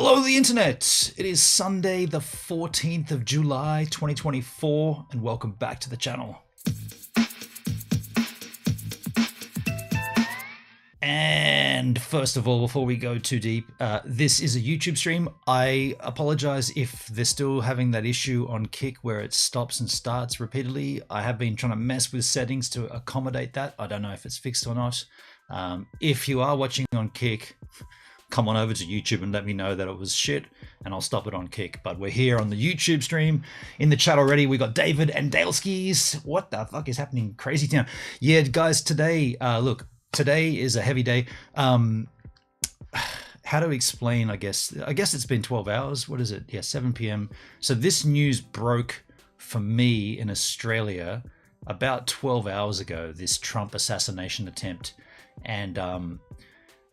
Hello, the internet! It is Sunday, the 14th of July, 2024, and welcome back to the channel. And first of all, before we go too deep, this is a YouTube stream. I apologize if they're still having that issue on Kick where it stops and starts repeatedly. I have been trying to mess with settings to accommodate that. I don't know if it's fixed or not. If you are watching on Kick, come on over to YouTube and let me know that it was shit and I'll stop it on Kick. But we're here on the YouTube stream. In the chat already, we got David and Daleskis. What the fuck is happening? Crazy town. Yeah, guys, today, look, today is a heavy day. How to explain, I guess it's been 12 hours. What is it? Yeah, 7 p.m. So this news broke for me in Australia about 12 hours ago, this Trump assassination attempt. And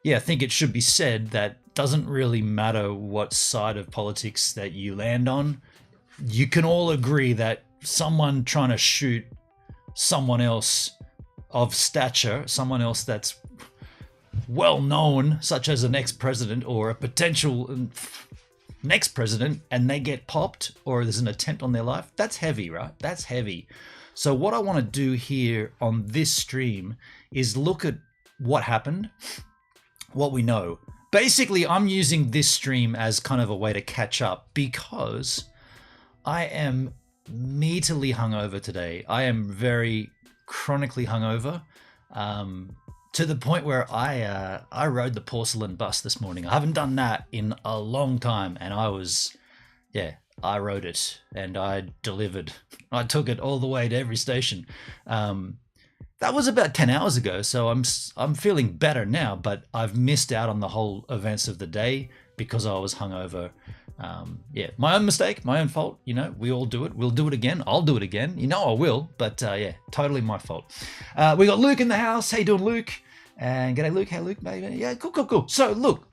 yeah, I think it should be said that doesn't really matter what side of politics that you land on. You can all agree that someone trying to shoot someone else of stature, someone else that's well known, such as an ex-president or a potential next president, and they get popped or there's an attempt on their life, that's heavy, right? That's heavy. So what I want to do here on this stream is look at what happened, what we know. Basically, I'm using this stream as kind of a way to catch up because I am meatily hungover today. I am very chronically hungover, to the point where I rode the porcelain bus this morning. I haven't done that in a long time, and I rode it and I delivered. I took it all the way to every station. That was about 10 hours ago, so I'm feeling better now, but I've missed out on the whole events of the day because I was hungover. Yeah, my own mistake, my own fault. You know, we all do it. We'll do it again. I'll do it again. You know I will, but yeah, totally my fault. We got Luke in the house. How you doing, Luke? And g'day, Luke. Hey, Luke, baby. Yeah, cool. So look,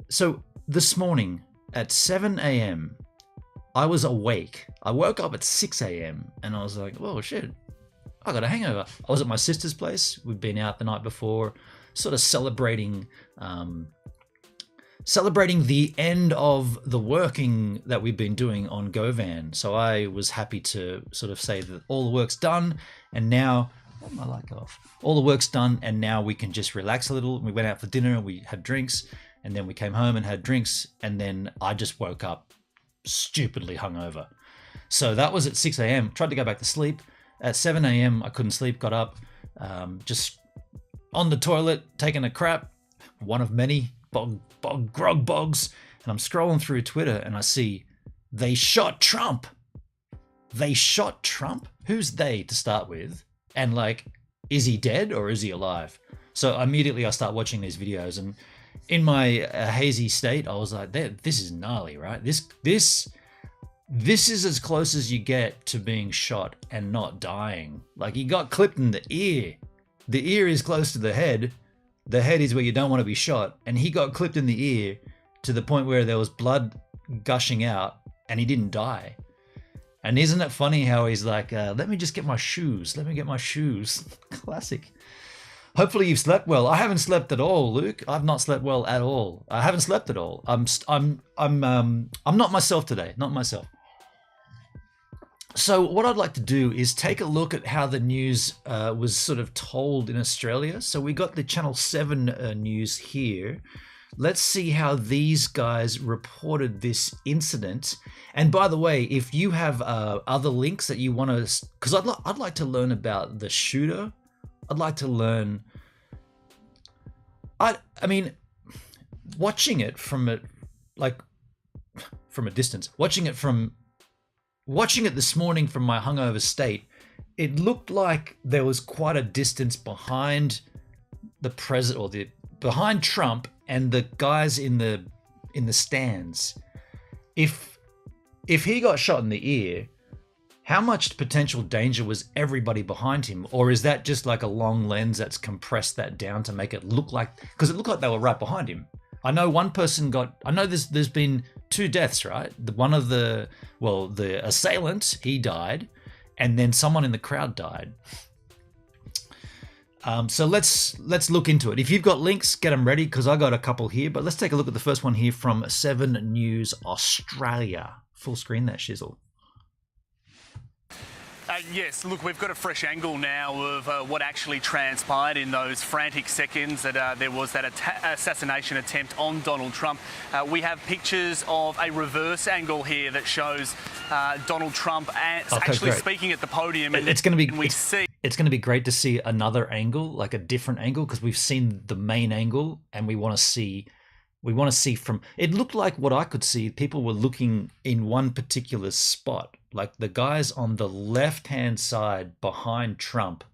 so this morning at 7 a.m., I was awake. I woke up at 6 a.m. and I was like, oh shit, I got a hangover. I was at my sister's place. We'd been out the night before, sort of celebrating the end of the working that we've been doing on GoVan. So I was happy to sort of say that all the work's done, and now my light go off. All the work's done, and now we can just relax a little. We went out for dinner and we had drinks, and then we came home and had drinks, and then I just woke up stupidly hungover. So that was at 6 a.m. Tried to go back to sleep. At 7 a.m. I couldn't sleep, got up, just on the toilet, taking a crap, one of many grog bogs, and I'm scrolling through Twitter and I see they shot Trump. They shot Trump? Who's they to start with? And like, is he dead or is he alive? So immediately I start watching these videos, and in my hazy state, I was like, this is gnarly, right? This is as close as you get to being shot and not dying. Like, he got clipped in the ear. The ear is close to the head. The head is where you don't want to be shot. And he got clipped in the ear to the point where there was blood gushing out and he didn't die. And isn't it funny how he's like, let me just get my shoes. Let me get my shoes. Classic. Hopefully you've slept well. I haven't slept at all, Luke. I've not slept well at all. I haven't slept at all. I'm not myself today. Not myself. So what I'd like to do is take a look at how the news was sort of told in Australia. So we got the Channel 7 news here. Let's see how these guys reported this incident. And by the way, if you have other links that you want to, because I'd like to learn about the shooter. I'd like to learn. I mean, watching it from a distance, watching it this morning from my hungover state, it looked like there was quite a distance behind the president, or behind Trump and the guys in the stands. If he got shot in the ear, how much potential danger was everybody behind him? Or is that just like a long lens that's compressed that down to make it look like, because it looked like they were right behind him. I know one person there's been 2 deaths, right? The assailant, he died, and then someone in the crowd died. So let's look into it. If you've got links, get them ready because I got a couple here. But let's take a look at the first one here from 7 News Australia. Full screen that shizzle. Yes, look, we've got a fresh angle now of what actually transpired in those frantic seconds that there was that assassination attempt on Donald Trump. We have pictures of a reverse angle here that shows Donald Trump actually speaking at the podium. And it's going to be it's going to be great to see another angle, like a different angle, because we've seen the main angle and we want to see from. It looked like what I could see. People were looking in one particular spot. Like the guys on the left-hand side behind Trump,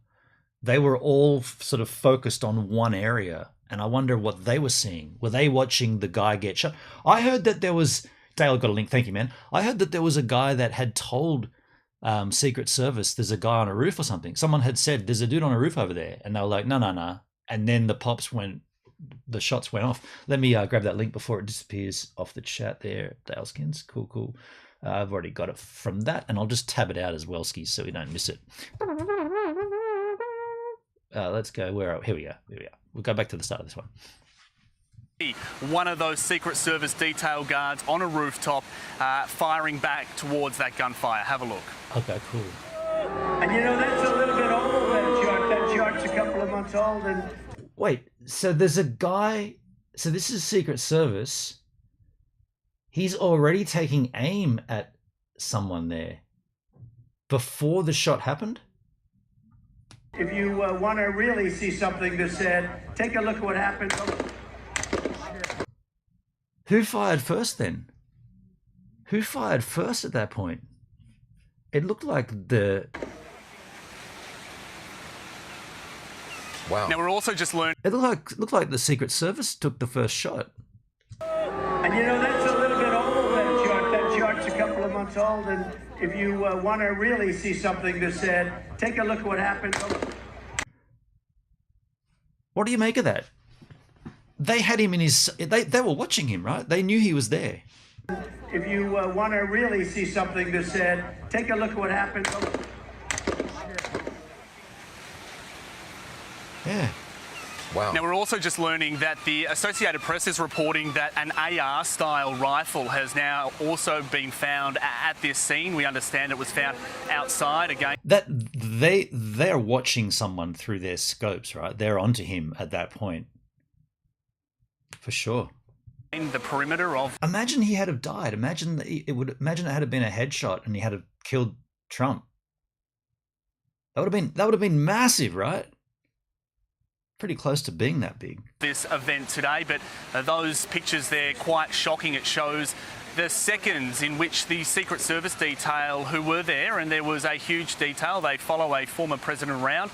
they were all sort of focused on one area. And I wonder what they were seeing. Were they watching the guy get shot? I heard that there was... Dale got a link. Thank you, man. I heard that there was a guy that had told Secret Service there's a guy on a roof or something. Someone had said, there's a dude on a roof over there. And they were like, no. And then the shots went off. Let me grab that link before it disappears off the chat there. Daleskins. Cool. I've already got it from that, and I'll just tab it out as well, skis, so we don't miss it. Let's go. Here we go. We'll go back to the start of this one. One of those Secret Service detail guards on a rooftop firing back towards that gunfire. Have a look. Okay, cool. And that's a little bit old, that shot's a couple of months old. And wait, so there's a guy, so this is Secret Service. He's already taking aim at someone there before the shot happened? If you want to really see something that's said, take a look at what happened. Who fired first then? Who fired first at that point? It looked like Wow. Now we're also just learning. It looked like the Secret Service took the first shot. And that's a little bit old, that shot's a couple of months old. And if you want to really see something that's said, take a look at what happened. What do you make of that? They had him in his... They were watching him, right? They knew he was there. If you want to really see something that's said, take a look at what happened. Yeah. Wow. Now, we're also just learning that the Associated Press is reporting that an AR-style rifle has now also been found at this scene. We understand it was found outside again. That they're watching someone through their scopes, right? They're onto him at that point. For sure. In the perimeter of... Imagine he had have died. Imagine it had been a headshot and he had have killed Trump. That would have been massive, right? Pretty close to being that big. This event today, but those pictures there quite shocking. It shows the seconds in which the Secret Service detail who were there, and there was a huge detail. They follow a former president around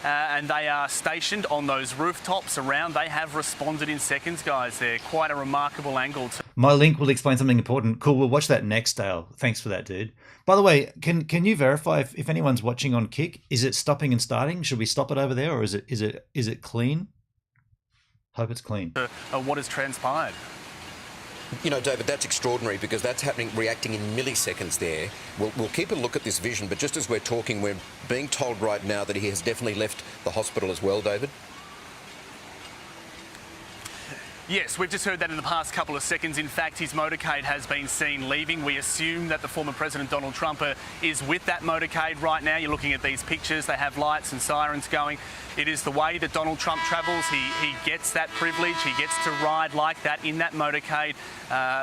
and they are stationed on those rooftops around. They have responded in seconds, guys. They're quite a remarkable angle. My link will explain something important. Cool, we'll watch that next, Dale. Thanks for that, dude. By the way, can you verify if anyone's watching on Kick, is it stopping and starting? Should we stop it over there, or is it clean? Hope it's clean. What has transpired? David, that's extraordinary because that's happening, reacting in milliseconds there. We'll keep a look at this vision, but just as we're talking, we're being told right now that he has definitely left the hospital as well, David. Yes, we've just heard that in the past couple of seconds. In fact, his motorcade has been seen leaving. We assume that the former President Donald Trump is with that motorcade right now. You're looking at these pictures. They have lights and sirens going. It is the way that Donald Trump travels. He gets that privilege. He gets to ride like that in that motorcade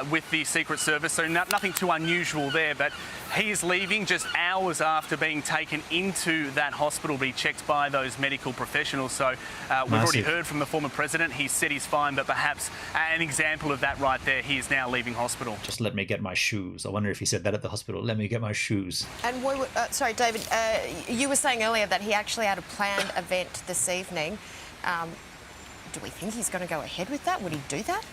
with the Secret Service. So nothing too unusual there. But he is leaving just hours after being taken into that hospital to be checked by those medical professionals. So we've already heard from the former president. He said he's fine, but perhaps an example of that right there. He is now leaving hospital. Just let me get my shoes. I wonder if he said that at the hospital. Let me get my shoes. And sorry, David, you were saying earlier that he actually had a planned event this evening. Do we think he's going to go ahead with that? Would he do that?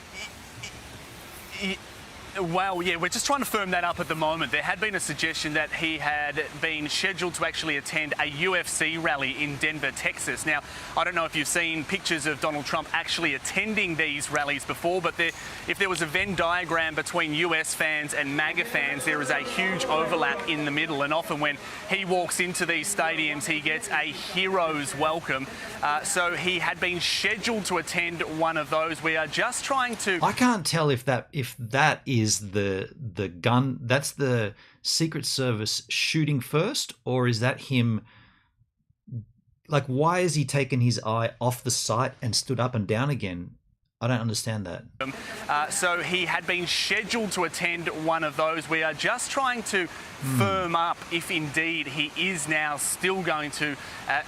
Well, yeah, we're just trying to firm that up at the moment. There had been a suggestion that he had been scheduled to actually attend a UFC rally in Denver, Texas. Now, I don't know if you've seen pictures of Donald Trump actually attending these rallies before, but if there was a Venn diagram between US fans and MAGA fans, there is a huge overlap in the middle. And often when he walks into these stadiums, he gets a hero's welcome. So he had been scheduled to attend one of those. We are just trying to... I can't tell if that is the gun, that's the Secret Service shooting first, or is that him, like, why has he taken his eye off the sight and stood up and down again? I don't understand that. So he had been scheduled to attend one of those. We are just trying to firm up if indeed he is now still going to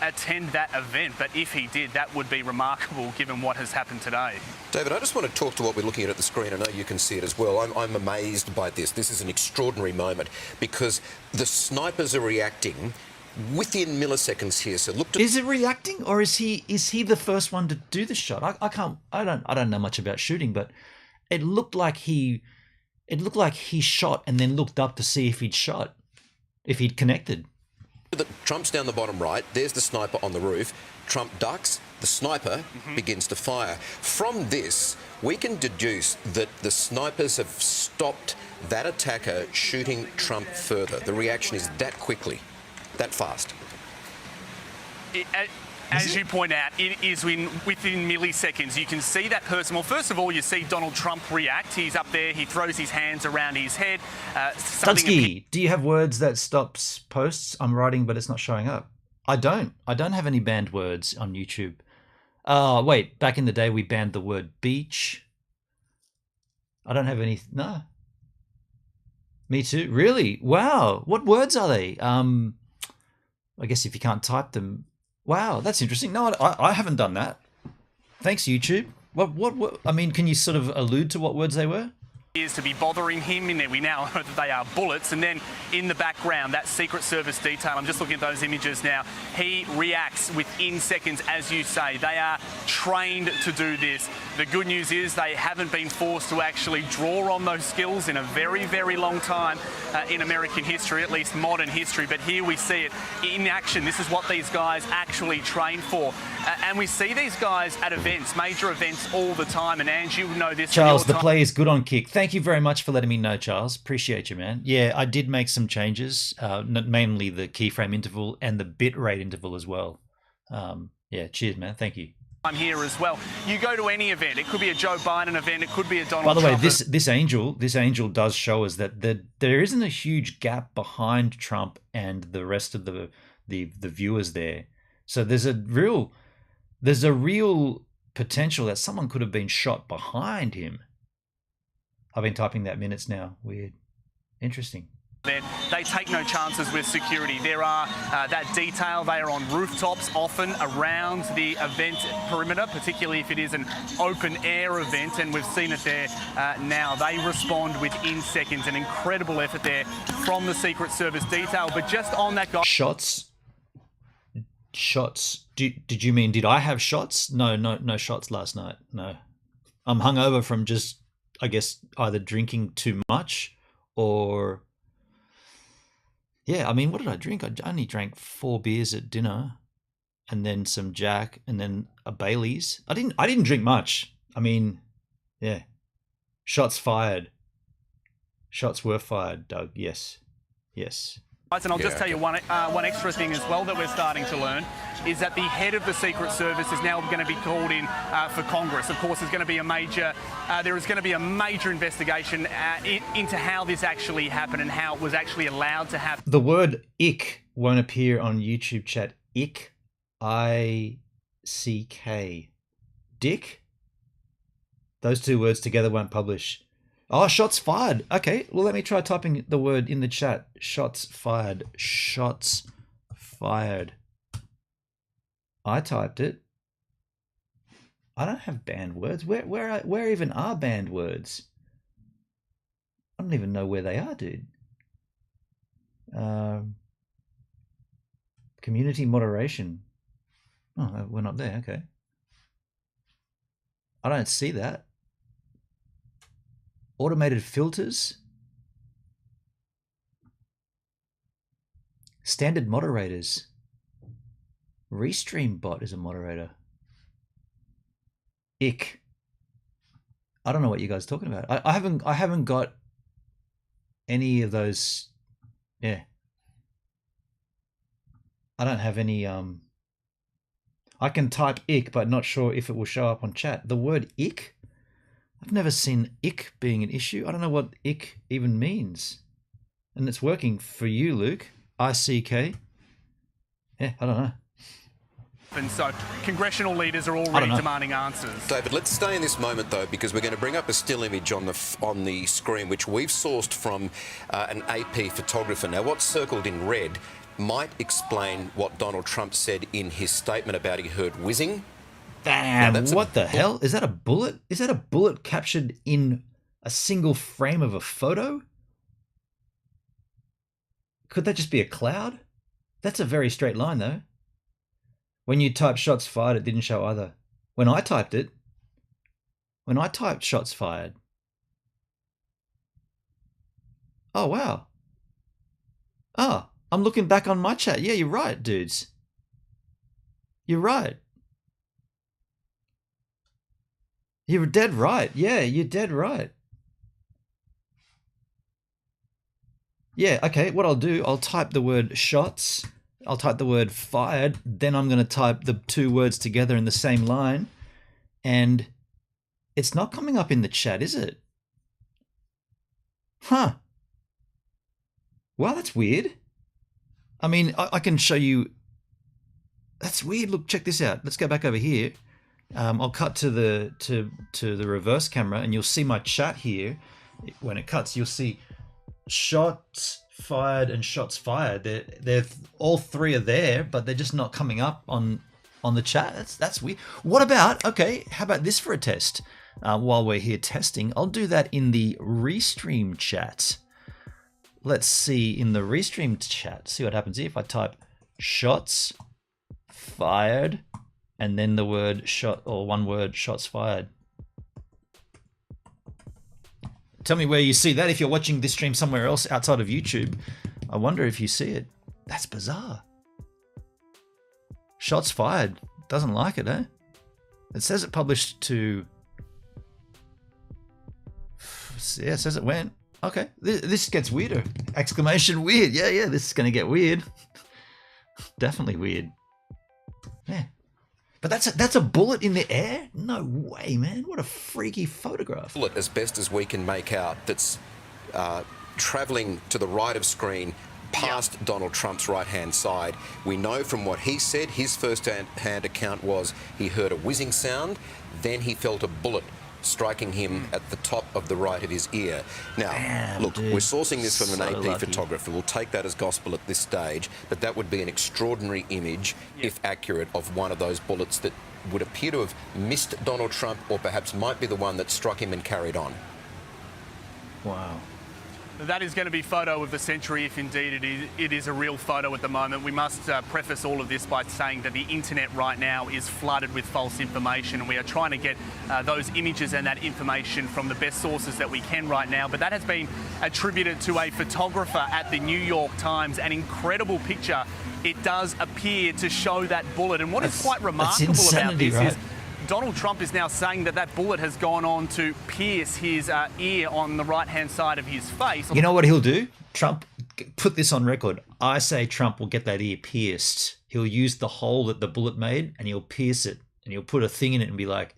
attend that event. But if he did, that would be remarkable given what has happened today. David, I just want to talk to what we're looking at the screen. I know you can see it as well. I'm amazed by this. This is an extraordinary moment because the snipers are reacting within milliseconds here. So look. Is it reacting, or is he the first one to do the shot? I don't know much about shooting, but it looked like he shot and then looked up to see if he'd connected. Trump's down the bottom right. There's the sniper on the roof. Trump ducks. The sniper begins to fire. From this, we can deduce that the snipers have stopped that attacker shooting Trump further. The reaction is that quickly. That fast. As you point out, it is within milliseconds. You can see that person. Well, first of all, you see Donald Trump react. He's up there. He throws his hands around his head. Stutsky, do you have words that stops posts? I'm writing, but it's not showing up. I don't have any banned words on YouTube. Oh, wait. Back in the day, we banned the word beach. I don't have any. No. Me too. Really? Wow. What words are they? I guess if you can't type them. Wow, that's interesting. No, I haven't done that. Thanks, YouTube. What? I mean, can you sort of allude to what words they were? Is to be bothering him. In there, we now know that they are bullets. And then in the background, that Secret Service detail, I'm just looking at those images now. He reacts within seconds, as you say. They are trained to do this. The good news is they haven't been forced to actually draw on those skills in a very, very long time in American history, at least modern history. But here we see it in action. This is what these guys actually train for. And we see these guys at events, major events, all the time. And Ange, you know this. Charles, the play is good on Kick. Thank you very much for letting me know, Charles. Appreciate you, man. Yeah, I did make some changes, mainly the keyframe interval and the bitrate interval as well. Yeah, cheers, man. Thank you. I'm here as well. You go to any event. It could be a Joe Biden event. It could be a Donald Trump. By the way, Trump. this angel does show us that there isn't a huge gap behind Trump and the rest of the viewers there. So there's a real potential that someone could have been shot behind him. I've been typing that minutes now. Weird. Interesting. They take no chances with security. There are that detail. They are on rooftops, often around the event perimeter, particularly if it is an open air event, and we've seen it there now. They respond within seconds. An incredible effort there from the Secret Service detail. But just on that guy... Shots. Did you mean, did I have shots? No shots last night. No. I'm hungover from just, I guess, either drinking too much or... Yeah, I mean, what did I drink? I only drank 4 beers at dinner and then some Jack and then a Bailey's. I didn't drink much. I mean, yeah. Shots fired. Shots were fired, Doug. Yes. And I'll just tell you one extra thing as well that we're starting to learn is that the head of the Secret Service is now going to be called in for Congress. Of course, there is going to be a major investigation into how this actually happened and how it was actually allowed to happen. The word "ick" won't appear on YouTube chat. Ick, I-C-K, dick. Those two words together won't publish. Oh, shots fired. Okay, well, let me try typing the word in the chat. Shots fired. Shots fired. I typed it. I don't have banned words. Where even are banned words? I don't even know where they are, dude. Community moderation. Oh, we're not there. Okay. I don't see that. Automated filters. Standard moderators. Restream bot is a moderator. Ick. I don't know what you guys are talking about. I haven't got any of those. Yeah. I don't have any I can type ick, but not sure if it will show up on chat. The word ick? I've never seen ick being an issue. I don't know what ick even means. And it's working for you, Luke. ICK. Yeah, I don't know. And so congressional leaders are already demanding answers. David, let's stay in this moment though, because we're going to bring up a still image on the screen, which we've sourced from an AP photographer. Now, what's circled in red might explain what Donald Trump said in his statement about he heard whizzing. Damn, what the hell? Is that a bullet? Is that a bullet captured in a single frame of a photo? Could that just be a cloud? That's a very straight line though. When you typed shots fired, it didn't show either. When I typed shots fired. Oh, wow. Oh, I'm looking back on my chat. Yeah, you're right, dudes. You're right. You're dead right. Yeah, you're dead right. Yeah, okay, what I'll do, I'll type the word shots, I'll type the word fired, then I'm going to type the two words together in the same line, and it's not coming up in the chat, is it? Huh. Wow, that's weird. I mean, I can show you. That's weird. Look, check this out. Let's go back over here. I'll cut to the reverse camera, and you'll see my chat here. When it cuts, you'll see shots fired and shots fired. They're all three are there, but they're just not coming up on the chat. That's weird. What about, okay, how about this for a test? While we're here testing, I'll do that in the Restream chat. Let's see in the Restream chat, see what happens here if I type shots fired and then the word shot, or one word, shots fired. Tell me where you see that if you're watching this stream somewhere else outside of YouTube. I wonder if you see it. That's bizarre. Shots fired. Doesn't like it, eh? It says it published to... Yeah, it says it went. Okay, this gets weirder. Exclamation weird. Yeah, this is going to get weird. Definitely weird. Yeah. But that's a bullet in the air? No way, man. What a freaky photograph. Bullet, as best as we can make out, that's travelling to the right of screen past Donald Trump's right-hand side. We know from what he said, his first-hand account was he heard a whizzing sound, then he felt a bullet striking him at the top of the right of his ear. Now, damn, look, dude, we're sourcing this from an AP lucky photographer. We'll take that as gospel at this stage, but that would be an extraordinary image, if accurate, of one of those bullets that would appear to have missed Donald Trump, or perhaps might be the one that struck him and carried on. Wow. That is going to be photo of the century if indeed it is a real photo at the moment. We must preface all of this by saying that the internet right now is flooded with false information, and we are trying to get those images and that information from the best sources that we can right now. But that has been attributed to a photographer at the New York Times. An incredible picture. It does appear to show that bullet. And what is quite remarkable about this is Donald Trump is now saying that that bullet has gone on to pierce his ear on the right-hand side of his face. You know what he'll do? Trump, put this on record. I say Trump will get that ear pierced. He'll use the hole that the bullet made and he'll pierce it. And he'll put a thing in it and be like,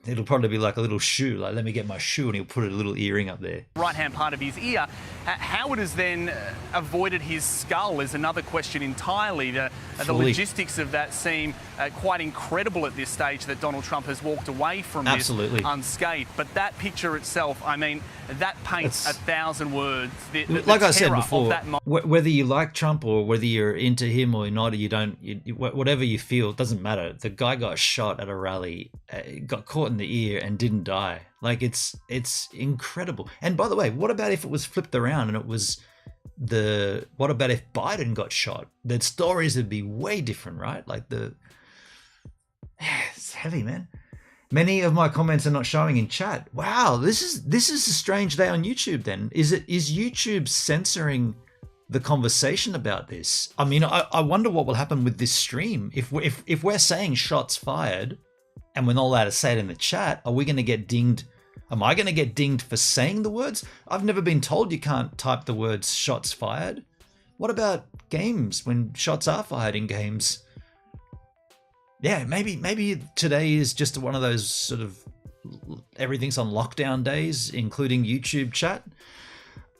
it'll probably be like a little shoe. Like, let me get my shoe, and he'll put a little earring up there. Right-hand part of his ear. How it has then avoided his skull is another question entirely. The logistics of that seem quite incredible at this stage, that Donald Trump has walked away from this unscathed. But that picture itself, I mean, that paints 1,000 words. Like I said before, whether you like Trump or whether you're into him or not, or you don't, whatever you feel, it doesn't matter. The guy got shot at a rally, got caught in the ear and didn't die. Like, it's incredible. And by the way, what about if it was flipped around and it was what about if Biden got shot? The stories would be way different, right? Like it's heavy, man. Many of my comments are not showing in chat. Wow, this is a strange day on YouTube then. Is YouTube censoring the conversation about this? I mean, I wonder what will happen with this stream. If we're saying shots fired and we're not allowed to say it in the chat, are we going to get dinged? Am I going to get dinged for saying the words? I've never been told you can't type the words shots fired. What about games when shots are fired in games? Yeah, maybe today is just one of those sort of everything's on lockdown days, including YouTube chat.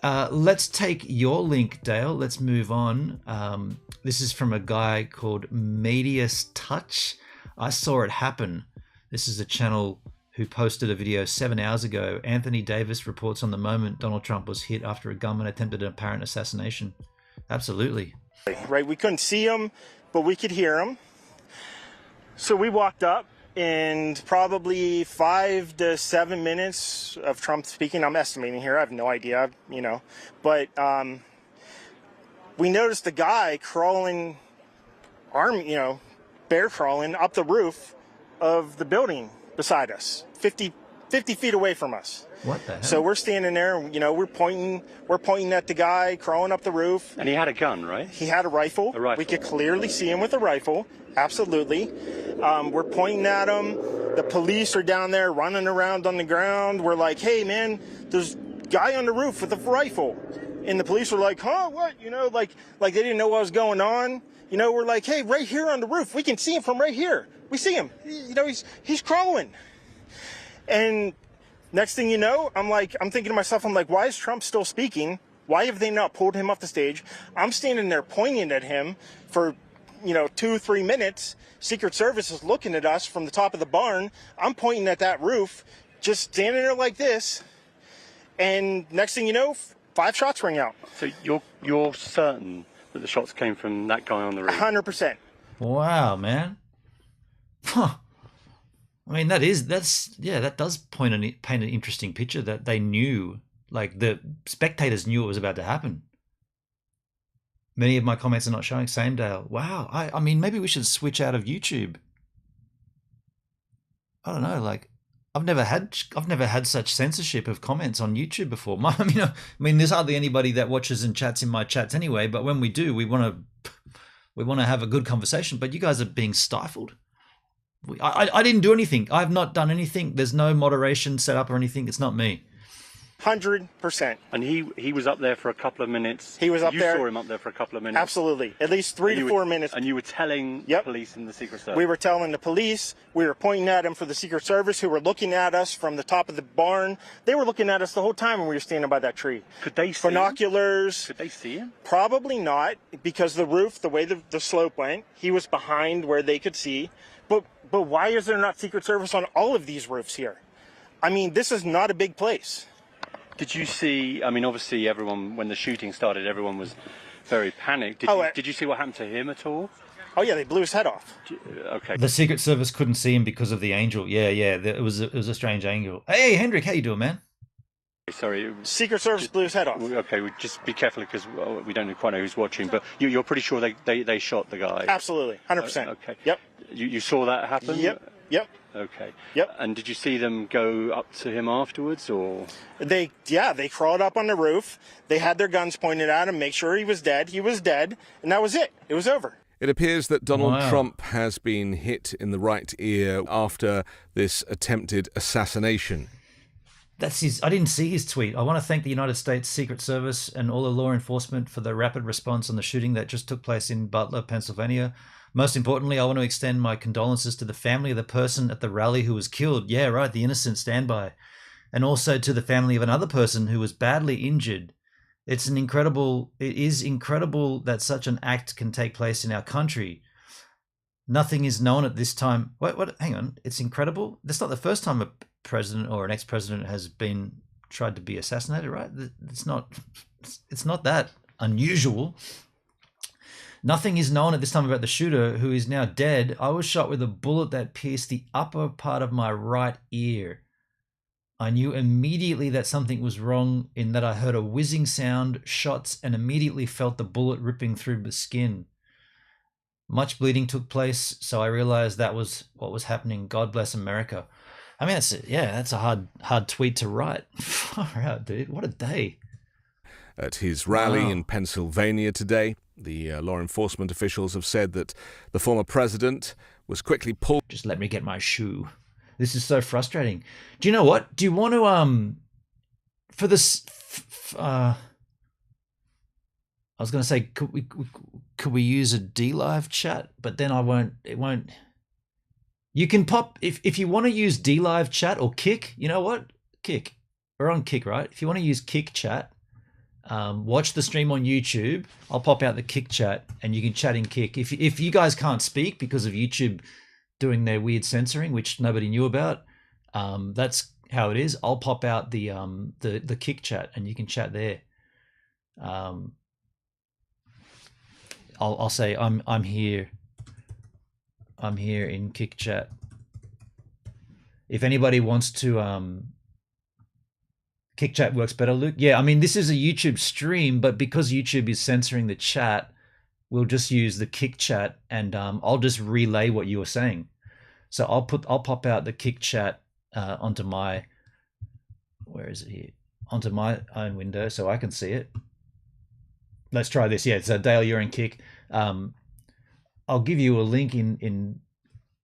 Let's take your link, Dale. Let's move on. This is from a guy called Medius Touch. I saw it happen. This is a channel who posted a video 7 hours ago. Anthony Davis reports on the moment Donald Trump was hit after a gunman attempted an apparent assassination. Absolutely. Right, we couldn't see him, but we could hear him. So we walked up, and probably 5 to 7 minutes of Trump speaking. I'm estimating here. I have no idea, you know. But we noticed a guy crawling, bear crawling up the roof of the building beside us, 50 feet away from us. What the hell? So we're standing there, you know, we're pointing at the guy crawling up the roof. And he had a gun, right? He had a rifle. A rifle. We could clearly see him with a rifle. Absolutely. We're pointing at him. The police are down there running around on the ground. We're like, hey, man, there's a guy on the roof with a rifle. And the police were like, huh, what? You know, like they didn't know what was going on. You know, we're like, hey, right here on the roof. We can see him from right here. We see him. You know, he's crawling. And next thing you know, I'm thinking to myself, why is Trump still speaking? Why have they not pulled him off the stage? I'm standing there pointing at him for, 2-3 minutes. Secret Service is looking at us from the top of the barn. I'm pointing at that roof, just standing there like this. And next thing you know, 5 shots ring out. So you're certain that the shots came from that guy on the roof? 100%. Wow, man. Huh. I mean, that does paint an interesting picture that they knew, like the spectators knew it was about to happen. Many of my comments are not showing. Same, Dale. Wow. I mean, maybe we should switch out of YouTube. I don't know. Like, I've never had such censorship of comments on YouTube before. I mean, there's hardly anybody that watches and chats in my chats anyway. But when we do, we want to have a good conversation. But you guys are being stifled. I didn't do anything. I've not done anything. There's no moderation set up or anything. It's not me. 100%. And he was up there for a couple of minutes. He was up there. You saw him up there for a couple of minutes. Absolutely. At least 3 to 4 minutes. And you were telling the police and the Secret Service. We were telling the police. We were pointing at him for the Secret Service, who were looking at us from the top of the barn. They were looking at us the whole time when we were standing by that tree. Could they see binoculars? Could they see him? Probably not, because the roof, the way the slope went, he was behind where they could see. But why is there not Secret Service on all of these roofs here? I mean, this is not a big place. Did you see, I mean, obviously everyone, when the shooting started, everyone was very panicked. Did you see what happened to him at all? Oh, yeah, they blew his head off. Okay. The Secret Service couldn't see him because of the angel. Yeah, it was a strange angle. Hey, Hendrik, how you doing, man? Sorry. Secret Service blew his head off. Okay, just be careful because we don't quite know who's watching, but you're pretty sure they shot the guy? Absolutely, 100%. Okay. Yep. You saw that happen? Yep. Okay. Yep. And did you see them go up to him afterwards, or? They crawled up on the roof. They had their guns pointed at him, make sure he was dead. He was dead, and that was it. It was over. It appears that Donald Trump has been hit in the right ear after this attempted assassination. That's his. I didn't see his tweet. I want to thank the United States Secret Service and all the law enforcement for the rapid response on the shooting that just took place in Butler, Pennsylvania. Most importantly, I want to extend my condolences to the family of the person at the rally who was killed. Yeah, right, the innocent standby. And also to the family of another person who was badly injured. It is incredible that such an act can take place in our country. Nothing is known at this time. What? Hang on. It's incredible. That's not the first time a president or an ex-president has been tried to be assassinated, right? It's not that unusual. Nothing is known at this time about the shooter, who is now dead. I was shot with a bullet that pierced the upper part of my right ear. I knew immediately that something was wrong in that I heard a whizzing sound, shots, and immediately felt the bullet ripping through the skin. Much bleeding took place, so I realized that was what was happening. God bless America. I mean, that's a hard tweet to write. Far out, dude. What a day. At his rally in Pennsylvania today, the law enforcement officials have said that the former president was quickly pulled. Just let me get my shoe. This is so frustrating. Do you know what? Do you want to for this? I was going to say, could we use a DLive chat? But then it won't. You can pop if you want to use DLive chat or Kick. You know what? Kick. We're on Kick, right? If you want to use Kick chat, watch the stream on YouTube. I'll pop out the Kick chat, and you can chat in Kick. If you guys can't speak because of YouTube doing their weird censoring, which nobody knew about, that's how it is. I'll pop out the Kick chat, and you can chat there. I'll say I'm here. I'm here in Kick chat. If anybody wants to Kick chat works better, Luke. Yeah, I mean, this is a YouTube stream, but because YouTube is censoring the chat, we'll just use the Kick chat, and I'll just relay what you were saying. So I'll pop out the Kick chat onto my, where is it here? Onto my own window so I can see it. Let's try this. Yeah, so Dale, you're in Kick. I'll give you a link in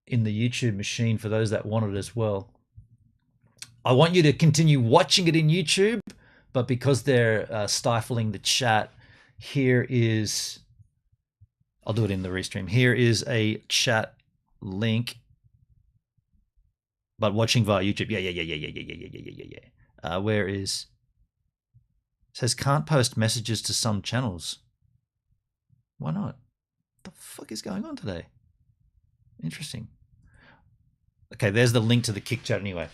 the YouTube machine for those that want it as well. I want you to continue watching it in YouTube, but because they're stifling the chat, here is, I'll do it in the restream. Here is a chat link, but watching via YouTube. Yeah. Where is, it says can't post messages to some channels. Why not? What the fuck is going on today? Interesting. Okay, there's the link to the Kick chat anyway.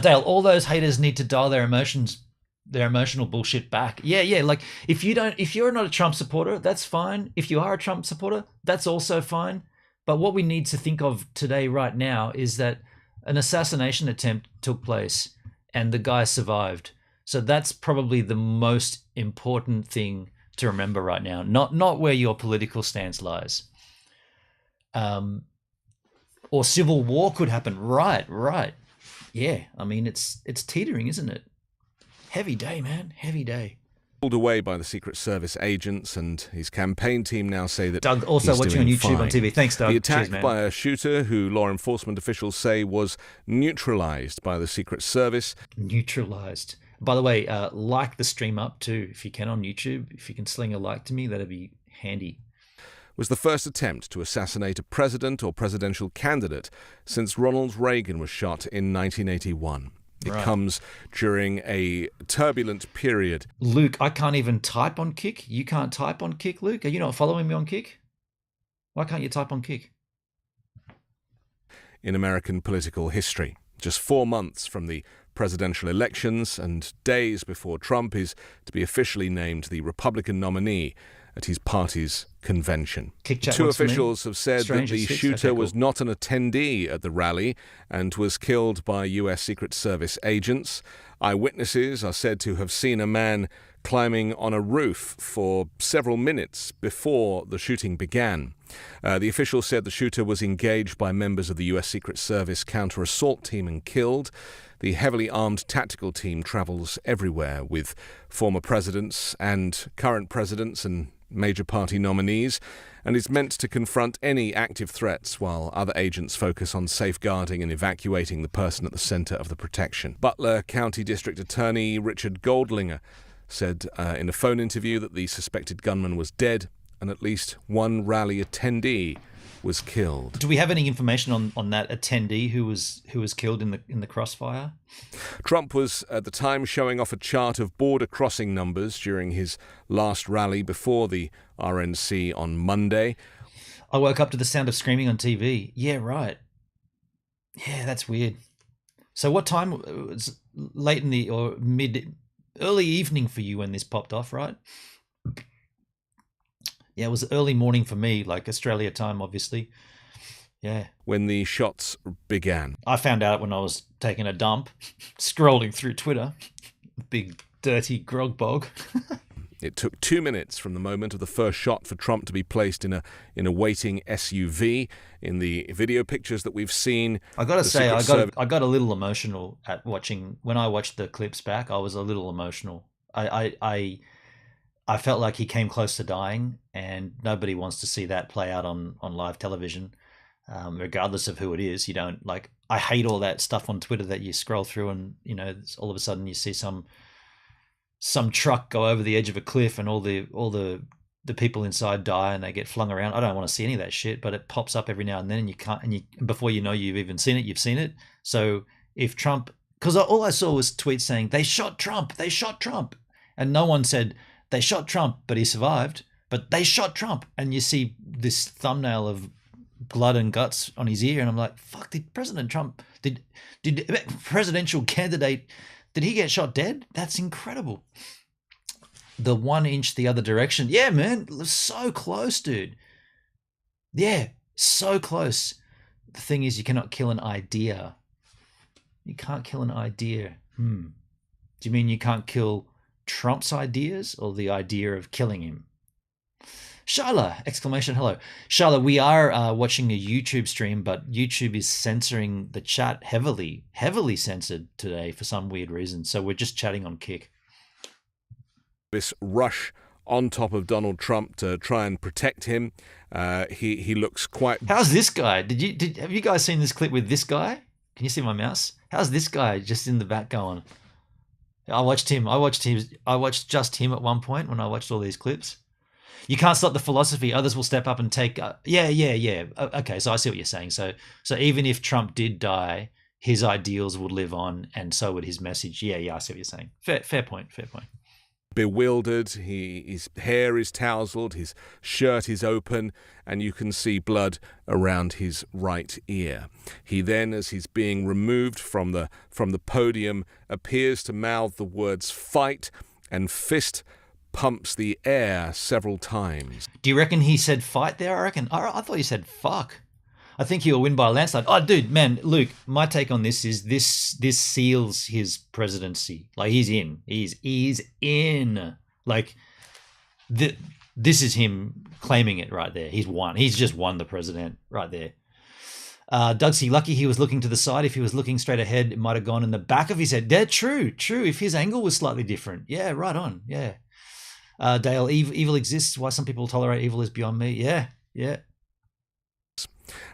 Dale, all those haters need to dial their emotional bullshit back. Yeah. Like if you're not a Trump supporter, that's fine. If you are a Trump supporter, that's also fine. But what we need to think of today, right now, is that an assassination attempt took place and the guy survived. So that's probably the most important thing to remember right now. Not where your political stance lies. Or civil war could happen. Right. Yeah, I mean, it's teetering, isn't it? Heavy day, man. Heavy day. Pulled away by the Secret Service agents, and his campaign team now say that Doug, also he's watching on doing YouTube fine. on TV. Thanks, Doug. The attack Cheers, by a shooter who law enforcement officials say was neutralized by the Secret Service. Neutralized. By the way, like the stream up too, if you can, on YouTube. If you can sling a like to me, that'd be handy. Was the first attempt to assassinate a president or presidential candidate since Ronald Reagan was shot in 1981. It comes during a turbulent period. Luke, I can't even type on Kick. You can't type on Kick, Luke? Are you not following me on Kick? Why can't you type on Kick? In American political history, just 4 months from the presidential elections and days before Trump is to be officially named the Republican nominee at his party's convention. Two officials have said that the shooter was not an attendee at the rally and was killed by US Secret Service agents. Eyewitnesses are said to have seen a man climbing on a roof for several minutes before the shooting began. The officials said the shooter was engaged by members of the US Secret Service counter-assault team and killed. The heavily armed tactical team travels everywhere with former presidents and current presidents and major party nominees, and is meant to confront any active threats while other agents focus on safeguarding and evacuating the person at the center of the protection. Butler County District Attorney Richard Goldlinger said in a phone interview that the suspected gunman was dead and at least one rally attendee was killed. Do we have any information on that attendee who was killed in the crossfire? Trump was at the time showing off a chart of border crossing numbers during his last rally before the RNC on Monday. I woke up to the sound of screaming on TV. Yeah, right. Yeah, that's weird. So what time? It was late in the or early evening for you when this popped off, right? Yeah, it was early morning for me, like Australia time, obviously. Yeah. When the shots began. I found out when I was taking a dump, scrolling through Twitter. Big, dirty grog bog. It took 2 minutes from the moment of the first shot for Trump to be placed in a waiting SUV. In the video pictures that we've seen, I got to say, I got a little emotional when I watched the clips back. I was a little emotional. I felt like he came close to dying, and nobody wants to see that play out on live television, regardless of who it is. You don't like. I hate all that stuff on Twitter that you scroll through, and all of a sudden you see some truck go over the edge of a cliff, and all the people inside die, and they get flung around. I don't want to see any of that shit, but it pops up every now and then, and you can't. And before you know you've even seen it, you've seen it. So if Trump, because all I saw was tweets saying they shot Trump, and no one said they shot Trump, but he survived. But they shot Trump, and you see this thumbnail of blood and guts on his ear, and I'm like, fuck, did President Trump, did presidential candidate, did he get shot dead? That's incredible. The 1 inch the other direction. Yeah, man, so close, dude. Yeah, so close. The thing is, you cannot kill an idea. You can't kill an idea. Do you mean you can't kill Trump's ideas, or the idea of killing him? Sharla! Exclamation hello. Sharla, we are watching a YouTube stream, but YouTube is censoring the chat heavily censored today for some weird reason. So we're just chatting on Kick. This rush on top of Donald Trump to try and protect him. He looks quite... How's this guy? Have you guys seen this clip with this guy? Can you see my mouse? How's this guy just in the back going? I watched just him at one point when I watched all these clips. You can't stop the philosophy. Others will step up and take... Yeah. Okay, so I see what you're saying. So even if Trump did die, his ideals would live on, and so would his message. Yeah, I see what you're saying. Fair point. Bewildered, his hair is tousled, his shirt is open, and you can see blood around his right ear. He then, as he's being removed from the podium, appears to mouth the words "fight" and fist pumps the air several times. Do you reckon he said fight there? I thought he said fuck. I think he'll win by a landslide. Oh, dude, man, Luke, my take on this is this seals his presidency. Like, he's in. He's in. Like, this is him claiming it right there. He's won. He's just won the president right there. Doug's lucky he was looking to the side. If he was looking straight ahead, it might have gone in the back of his head. Yeah, true. If his angle was slightly different. Yeah, right on. Yeah. Dale, evil exists. Why some people tolerate evil is beyond me. Yeah.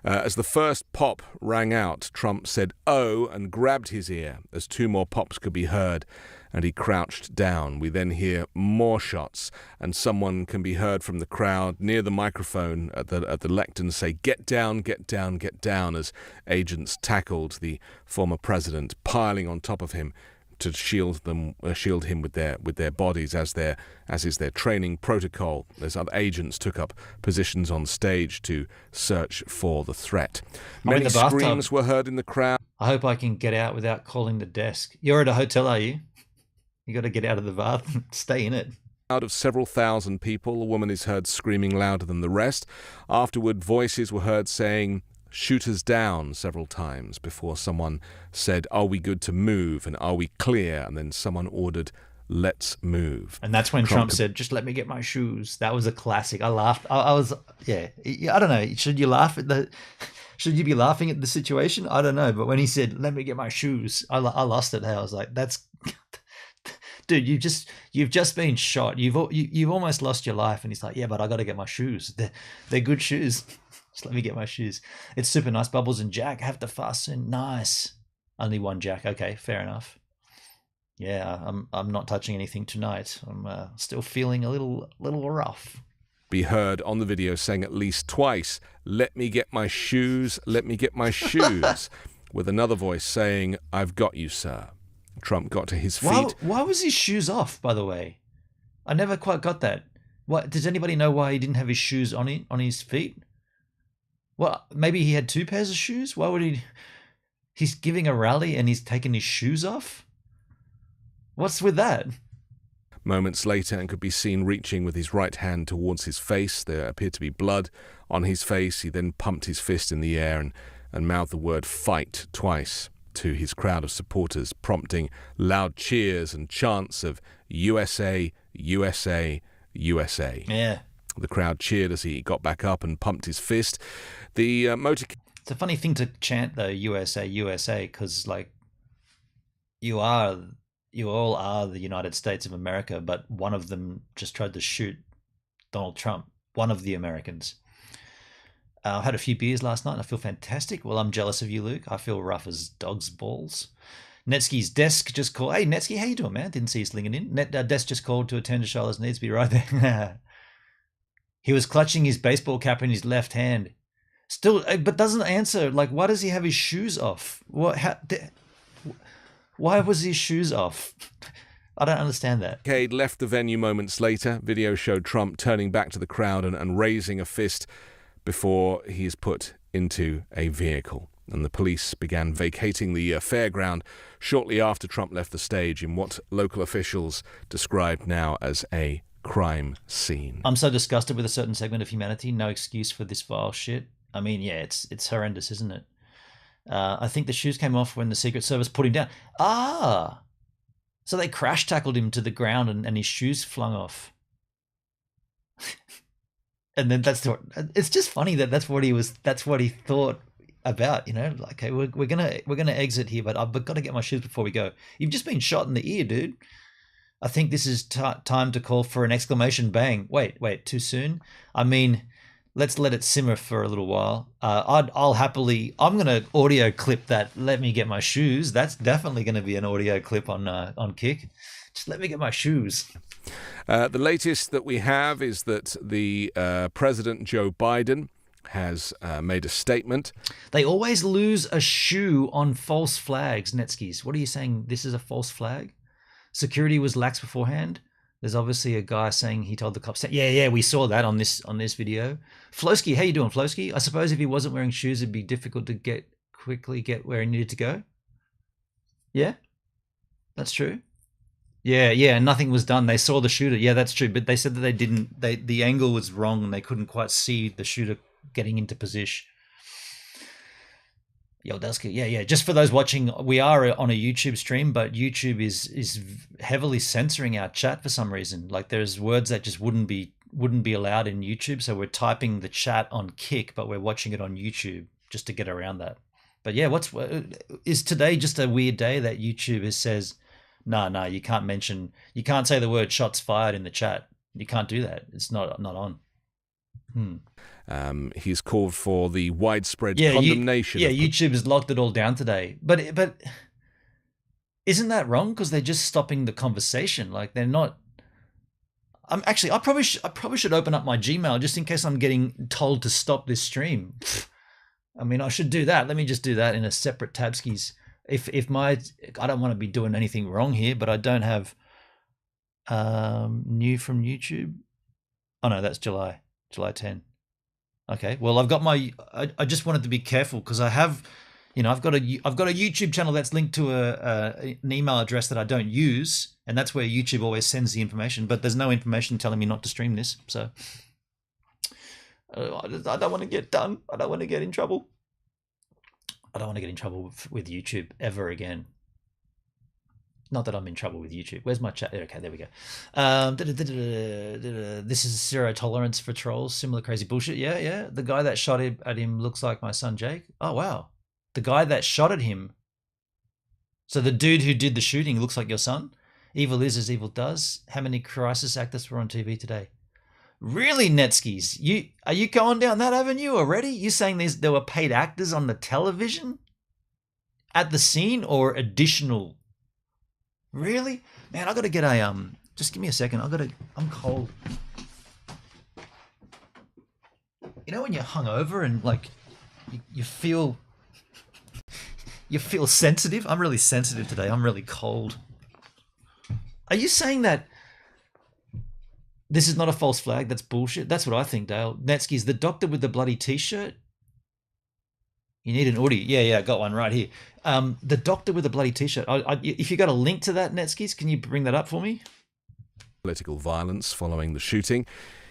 As the first pop rang out, Trump said "oh" and grabbed his ear as 2 more pops could be heard, and he crouched down. We then hear more shots, and someone can be heard from the crowd near the microphone at the lectern say, "Get down, get down, get down," as agents tackled the former president, piling on top of him to shield him with their bodies, as is their training protocol. As other agents took up positions on stage to search for the threat. Many screams were heard in the crowd. I hope I can get out without calling the desk. You're at a hotel, are you? You got to get out of the bath and stay in it. Out of several thousand people, a woman is heard screaming louder than the rest. Afterward, voices were heard saying, "Shoot us down," several times before someone said, "Are we good to move?" and "Are we clear?" And then someone ordered, "Let's move." And that's when Trump said, "Just let me get my shoes." That was a classic. I laughed. I was, I don't know. Should you be laughing at the situation? I don't know. But when he said, "Let me get my shoes," I lost it. I was like, that's... Dude, you've just been shot. You've almost lost your life. And he's like, "Yeah, but I got to get my shoes. They're good shoes. Just let me get my shoes." It's super nice. Bubbles and Jack have to fasten. Nice. Only one Jack. Okay, fair enough. Yeah, I'm not touching anything tonight. I'm still feeling a little rough. Be heard on the video saying at least twice, "Let me get my shoes. Let me get my shoes," with another voice saying, "I've got you, sir." Trump got to his feet. Why was his shoes off, by the way? I never quite got that. What, does anybody know why he didn't have his shoes on his feet? Well, maybe he had 2 pairs of shoes? Why would he... He's giving a rally and he's taking his shoes off? What's with that? Moments later, and could be seen reaching with his right hand towards his face. There appeared to be blood on his face. He then pumped his fist in the air and mouthed the word "fight" twice to his crowd of supporters, prompting loud cheers and chants of USA, USA, USA. Yeah. The crowd cheered as he got back up and pumped his fist. The motorcade... It's a funny thing to chant, though, USA, USA, because, like, you all are the United States of America, but one of them just tried to shoot Donald Trump, one of the Americans. I had a few beers last night and I feel fantastic. Well, I'm jealous of you, Luke. I feel rough as dog's balls. Netsky's desk just called. Hey, Netsky, how you doing, man? Didn't see you slinging in. Desk just called to attend to Charlotte's needs. Be right there. He was clutching his baseball cap in his left hand. Still, but doesn't answer. Like, why does he have his shoes off? Why was his shoes off? I don't understand that. Cade left the venue moments later. Video showed Trump turning back to the crowd and raising a fist before he is put into a vehicle. And the police began vacating the fairground shortly after Trump left the stage in what local officials described now as a crime scene. I'm so disgusted with a certain segment of humanity. No excuse for this vile shit. I mean, yeah, it's horrendous, isn't it? I think the shoes came off when the Secret Service put him down. Ah! So they crash tackled him to the ground and his shoes flung off. And then it's just funny that's what he thought about, you know, like, okay, we're gonna exit here, but I've got to get my shoes before we go. You've just been shot in the ear, dude. I think this is time to call for an exclamation bang. Wait, too soon? I mean, let's let it simmer for a little while. I'm going to audio clip that. Let me get my shoes. That's definitely going to be an audio clip on Kick. Just let me get my shoes. The latest that we have is that the President Joe Biden has made a statement. They always lose a shoe on false flags, Netskis. What are you saying? This is a false flag? Security was lax beforehand. There's obviously a guy saying he told the cops. Yeah, we saw that on this video. Flosky, how you doing, Flosky? I suppose if he wasn't wearing shoes, it'd be difficult to quickly get where he needed to go. Yeah, that's true. Yeah, nothing was done. They saw the shooter. Yeah, that's true. But they said that they didn't. The angle was wrong and they couldn't quite see the shooter getting into position. Yodelski, yeah. Just for those watching, we are on a YouTube stream, but YouTube is heavily censoring our chat for some reason. Like, there's words that just wouldn't be allowed in YouTube, so we're typing the chat on Kick, but we're watching it on YouTube just to get around that. But yeah, is today just a weird day that YouTube says, no, you can't say the word shots fired in the chat. You can't do that. It's not on. He's called for the widespread condemnation. YouTube has locked it all down today. But isn't that wrong? Because they're just stopping the conversation. Like, they're not. I probably should open up my Gmail just in case I'm getting told to stop this stream. I mean, I should do that. Let me just do that in a separate tabskis. I don't want to be doing anything wrong here, but I don't have new from YouTube. Oh no, that's July 10. Okay, well, I've got I just wanted to be careful because I have, I've got a YouTube channel that's linked to an email address that I don't use, and that's where YouTube always sends the information. But there's no information telling me not to stream this, so I don't want to get done. I don't want to get in trouble. I don't want to get in trouble with YouTube ever again. Not that I'm in trouble with YouTube. Where's my chat? Okay, there we go. This is zero tolerance for trolls. Similar crazy bullshit. Yeah. The guy that shot at him looks like my son Jake. Oh, wow. The guy that shot at him. So the dude who did the shooting looks like your son? Evil is as evil does. How many crisis actors were on TV today? Really, Netskis? Are you going down that avenue already? You saying there were paid actors on the television at the scene or additional? Really? Man, I gotta get just give me a second. I'm cold. You know when you're hungover and like you feel sensitive? I'm really sensitive today. I'm really cold. Are you saying that this is not a false flag? That's bullshit. That's what I think, Dale. Netsky's the doctor with the bloody t-shirt. You need an Audi. Yeah, I got one right here. The doctor with the bloody t-shirt. If you got a link to that, Netskis, can you bring that up for me? Political violence following the shooting.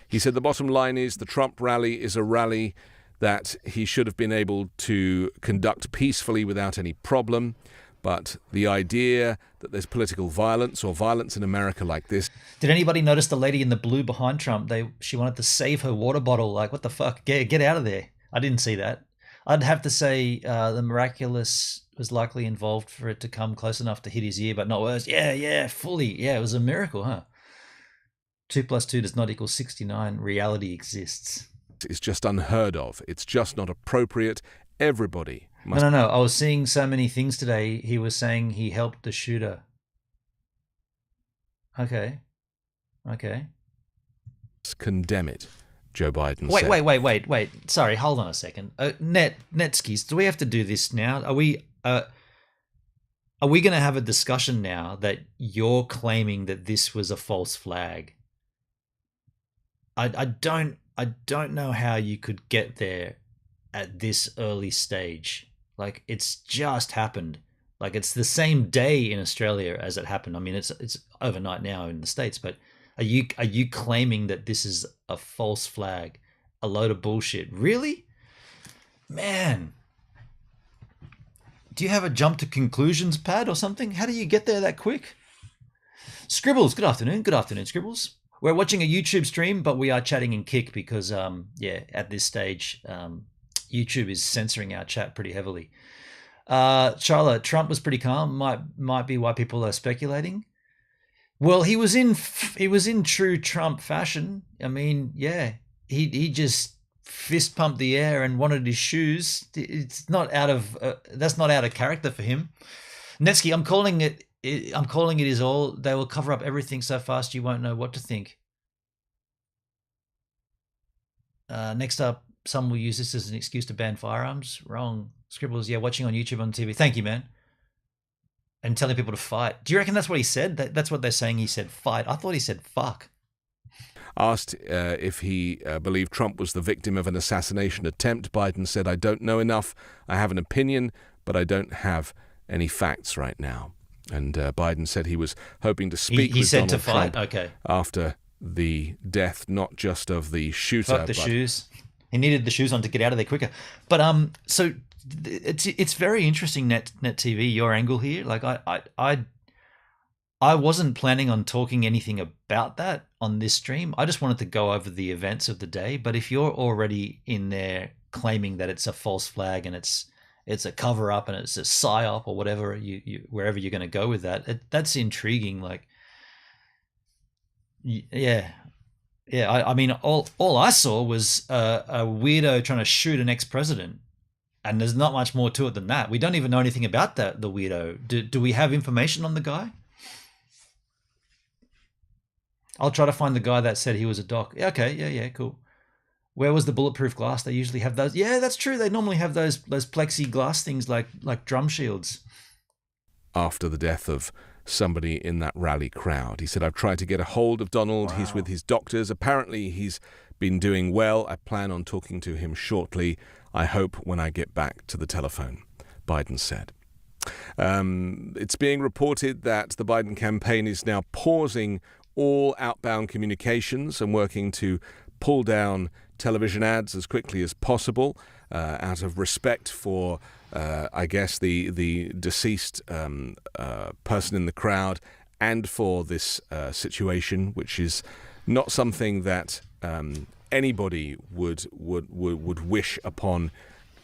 He said the bottom line is the Trump rally is a rally that he should have been able to conduct peacefully without any problem. But the idea that there's political violence or violence in America like this. Did anybody notice the lady in the blue behind Trump? She wanted to save her water bottle. Like, what the fuck? Get out of there. I didn't see that. I'd have to say the miraculous was likely involved for it to come close enough to hit his ear, but not worse. Yeah, fully. Yeah, it was a miracle, huh? 2 + 2 does not equal 69. Reality exists. It's just unheard of. It's just not appropriate. Everybody must... No. I was seeing so many things today. He was saying he helped the shooter. Okay. Condemn it, Joe Biden said. Wait. Sorry, hold on a second. Netskis, do we have to do this now? Are we going to have a discussion now that you're claiming that this was a false flag? I don't know how you could get there at this early stage. Like, it's just happened. Like, it's the same day in Australia as it happened. I mean, it's overnight now in the States, but are you claiming that this is a false flag, a load of bullshit? Really? Man. Do you have a jump to conclusions pad or something? How do you get there that quick? Scribbles, good afternoon. Good afternoon, Scribbles. We're watching a YouTube stream, but we are chatting in Kick because, at this stage, YouTube is censoring our chat pretty heavily. Charlotte, Trump was pretty calm. Might be why people are speculating. Well, he was in true Trump fashion. I mean, yeah, he just fist pumped the air and wanted his shoes. It's not out of that's not out of character for him. Netsky, I'm calling it is all. They will cover up everything so fast you won't know what to think. Next up, some will use this as an excuse to ban firearms. Wrong. Scribbles, yeah, watching on YouTube on TV. Thank you, man. And telling people to fight. Do you reckon that's what he said? That's what they're saying. He said fight. I thought he said fuck. Asked if he believed Trump was the victim of an assassination attempt, Biden said, "I don't know enough. I have an opinion, but I don't have any facts right now." And Biden said he was hoping to speak with said Donald to fight. Trump okay. after the death, not just of the shooter. Fuck the shoes. He needed the shoes on to get out of there quicker. But so it's very interesting, Net TV, your angle here. Like I wasn't planning on talking anything about that on this stream. I just wanted to go over the events of the day. But if you're already in there claiming that it's a false flag and it's a cover up and it's a psyop or whatever, you wherever you're going to go with that, that's intriguing. Like, yeah. I mean, all I saw was a weirdo trying to shoot an ex-president, and there's not much more to it than that. We don't even know anything about the weirdo. Do we have information on the guy? I'll try to find the guy that said he was a doc. Okay, yeah, cool. Where was the bulletproof glass? They usually have those. Yeah, that's true. They normally have those plexiglass things like drum shields. After the death of somebody in that rally crowd, he said, "I've tried to get a hold of Donald. Wow. He's with his doctors. Apparently he's been doing well. I plan on talking to him shortly. I hope when I get back to the telephone," Biden said. It's being reported that the Biden campaign is now pausing all outbound communications and working to pull down television ads as quickly as possible out of respect for, I guess, the deceased person in the crowd, and for this situation, which is not something that anybody would wish upon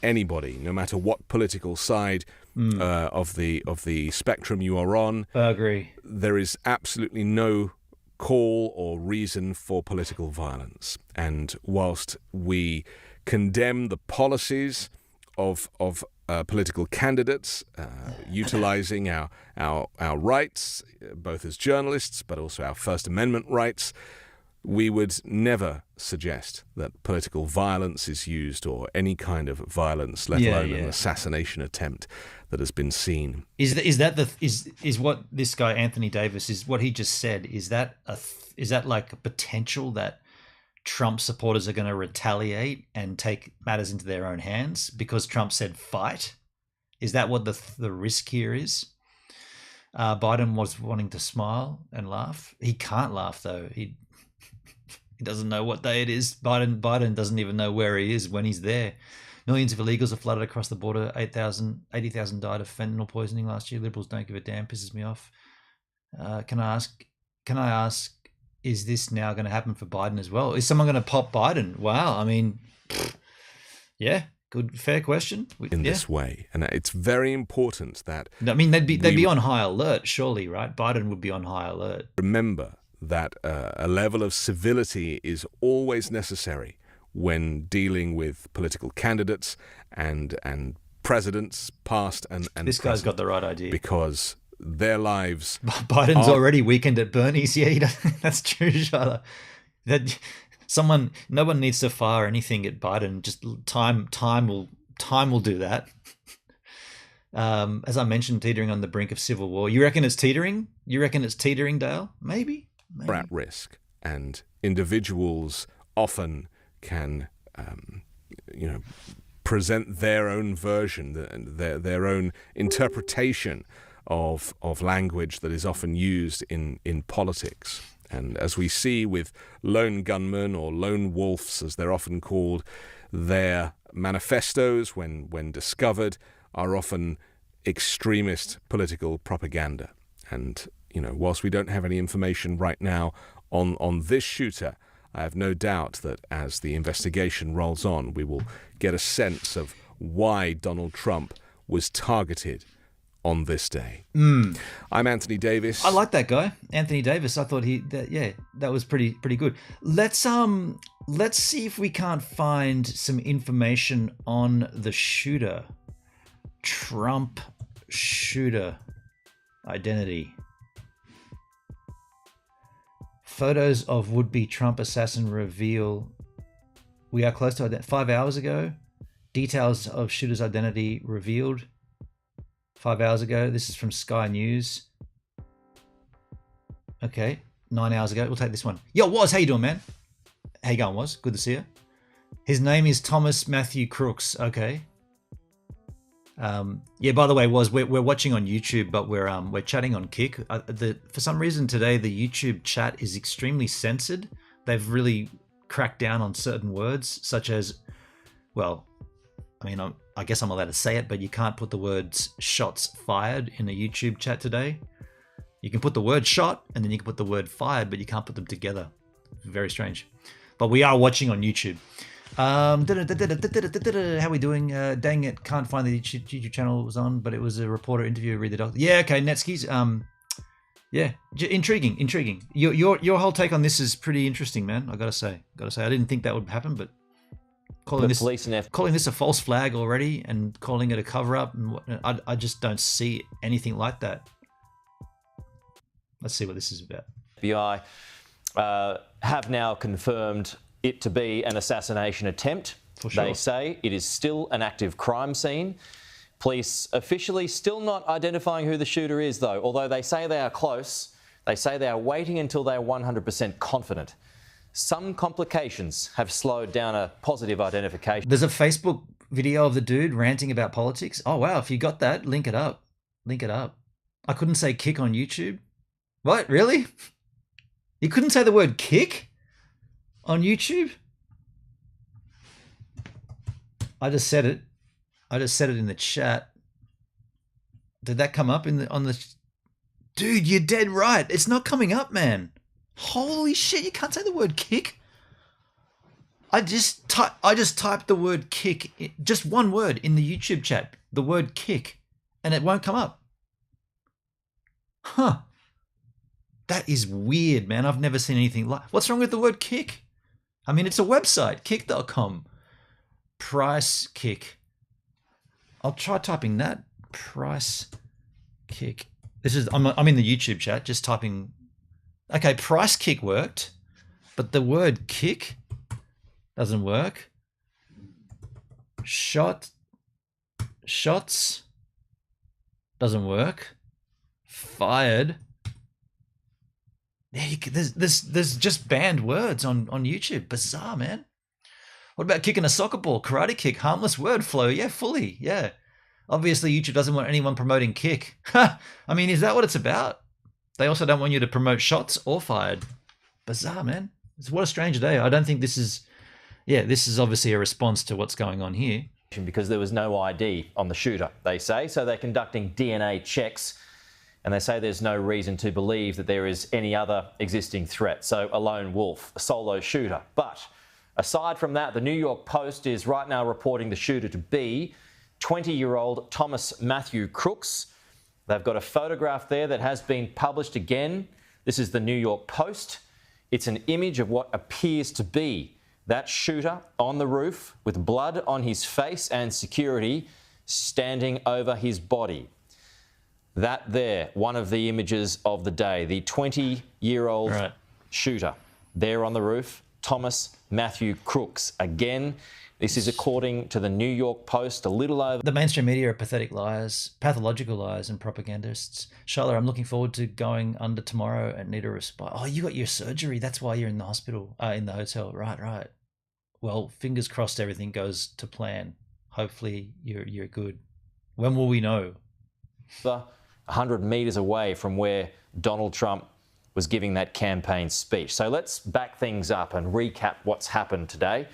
anybody, no matter what political side of the spectrum you are on. I agree. There is absolutely no call or reason for political violence. And whilst we condemn the policies of political candidates utilizing our rights, both as journalists, but also our First Amendment rights, we would never suggest that political violence is used, or any kind of violence, let alone an assassination attempt that has been seen. Is what this guy Anthony Davis is what he just said? Is that like a potential that Trump supporters are going to retaliate and take matters into their own hands because Trump said fight? Is that what the risk here is? Biden was wanting to smile and laugh. He can't laugh though. He doesn't know what day it is. Biden doesn't even know where he is when he's there. Millions of illegals are flooded across the border. 80,000 died of fentanyl poisoning last year. Liberals don't give a damn. Pisses me off. Can I ask, is this now going to happen for Biden as well? Is someone going to pop Biden? Wow. I mean, yeah, good, fair question. This way. And it's very important that... I mean, they'd be on high alert, surely, right? Biden would be on high alert. Remember that a level of civility is always necessary when dealing with political candidates and presidents, past and this guy's got the right idea. Because their lives... Biden's already weakened at Bernie's. Yeah, that's true, Shyla. No one needs to fire anything at Biden. Just time will do that. As I mentioned, teetering on the brink of civil war. You reckon it's teetering? You reckon it's teetering, Dale? Maybe. At risk, and individuals often can, present their own version, their own interpretation of language that is often used in politics. And as we see with lone gunmen or lone wolves, as they're often called, their manifestos, when discovered, are often extremist political propaganda. And, whilst we don't have any information right now on this shooter, I have no doubt that as the investigation rolls on, we will get a sense of why Donald Trump was targeted on this day. I'm Anthony Davis. I like that guy, Anthony Davis. I thought that was pretty good. Let's see if we can't find some information on the shooter. Trump shooter identity. Photos of would-be Trump assassin reveal. We are close to 5 hours ago. Details of shooter's identity revealed 5 hours ago. This is from Sky News. Okay, 9 hours ago. We'll take this one. Yo, Woz, how you doing, man? How you going, Woz? Good to see you. His name is Thomas Matthew Crooks. Okay. By the way, Woz, we're watching on YouTube, but we're chatting on Kick. For some reason today, the YouTube chat is extremely censored. They've really cracked down on certain words, such as, well, I mean, I guess I'm allowed to say it, but you can't put the words shots fired in a YouTube chat today. You can put the word shot and then you can put the word fired, but you can't put them together. Very strange. But we are watching on YouTube. How are we doing? Dang it, can't find the YouTube channel it was on, but it was a reporter interview. Read the doc. Yeah, okay, Netskis. Intriguing. Your whole take on this is pretty interesting, man. I gotta say, I didn't think that would happen, but calling this a false flag already and calling it a cover up, and I just don't see anything like that. Let's see what this is about. FBI have now confirmed it to be an assassination attempt. For sure. They say it is still an active crime scene. Police officially still not identifying who the shooter is, though. Although they say they are close, they say they are waiting until they are 100% confident. Some complications have slowed down a positive identification. There's a Facebook video of the dude ranting about politics. Oh, wow. If you got that, link it up. I couldn't say kick on YouTube. What? Really? You couldn't say the word kick on YouTube? I just said it. In the chat. Did that come up on the... Dude, you're dead right. It's not coming up, man. Holy shit, you can't say the word kick? I just typed the word kick, just one word in the YouTube chat, the word kick, and it won't come up. Huh. That is weird, man. I've never seen anything like... What's wrong with the word kick? I mean, it's a website, kick.com. Price kick. I'll try typing that. Price kick. I'm in the YouTube chat, just typing... Okay, price kick worked, but the word kick doesn't work. Shots doesn't work. Fired. Yeah, there's just banned words on YouTube. Bizarre, man. What about kicking a soccer ball? Karate kick, harmless word flow. Yeah, fully. Yeah. Obviously, YouTube doesn't want anyone promoting kick. I mean, is that what it's about? They also don't want you to promote shots or fired. Bizarre, man. What a strange day. I don't think this is... Yeah, this is obviously a response to what's going on here. Because there was no ID on the shooter, they say, so they're conducting DNA checks, and they say there's no reason to believe that there is any other existing threat. So a lone wolf, a solo shooter. But aside from that, the New York Post is right now reporting the shooter to be 20-year-old Thomas Matthew Crooks. They've got a photograph there that has been published again. This is the New York Post. It's an image of what appears to be that shooter on the roof with blood on his face and security standing over his body. That there, one of the images of the day, the 20-year-old shooter there on the roof, Thomas Matthew Crooks. Again, this is according to the New York Post, a little over... The mainstream media are pathetic liars, pathological liars and propagandists. Charlotte, I'm looking forward to going under tomorrow and need a respite. Oh, you got your surgery. That's why you're in the hospital, in the hotel. Right. Well, fingers crossed everything goes to plan. Hopefully you're good. When will we know? 100 metres away from where Donald Trump was giving that campaign speech. So let's back things up and recap what's happened today.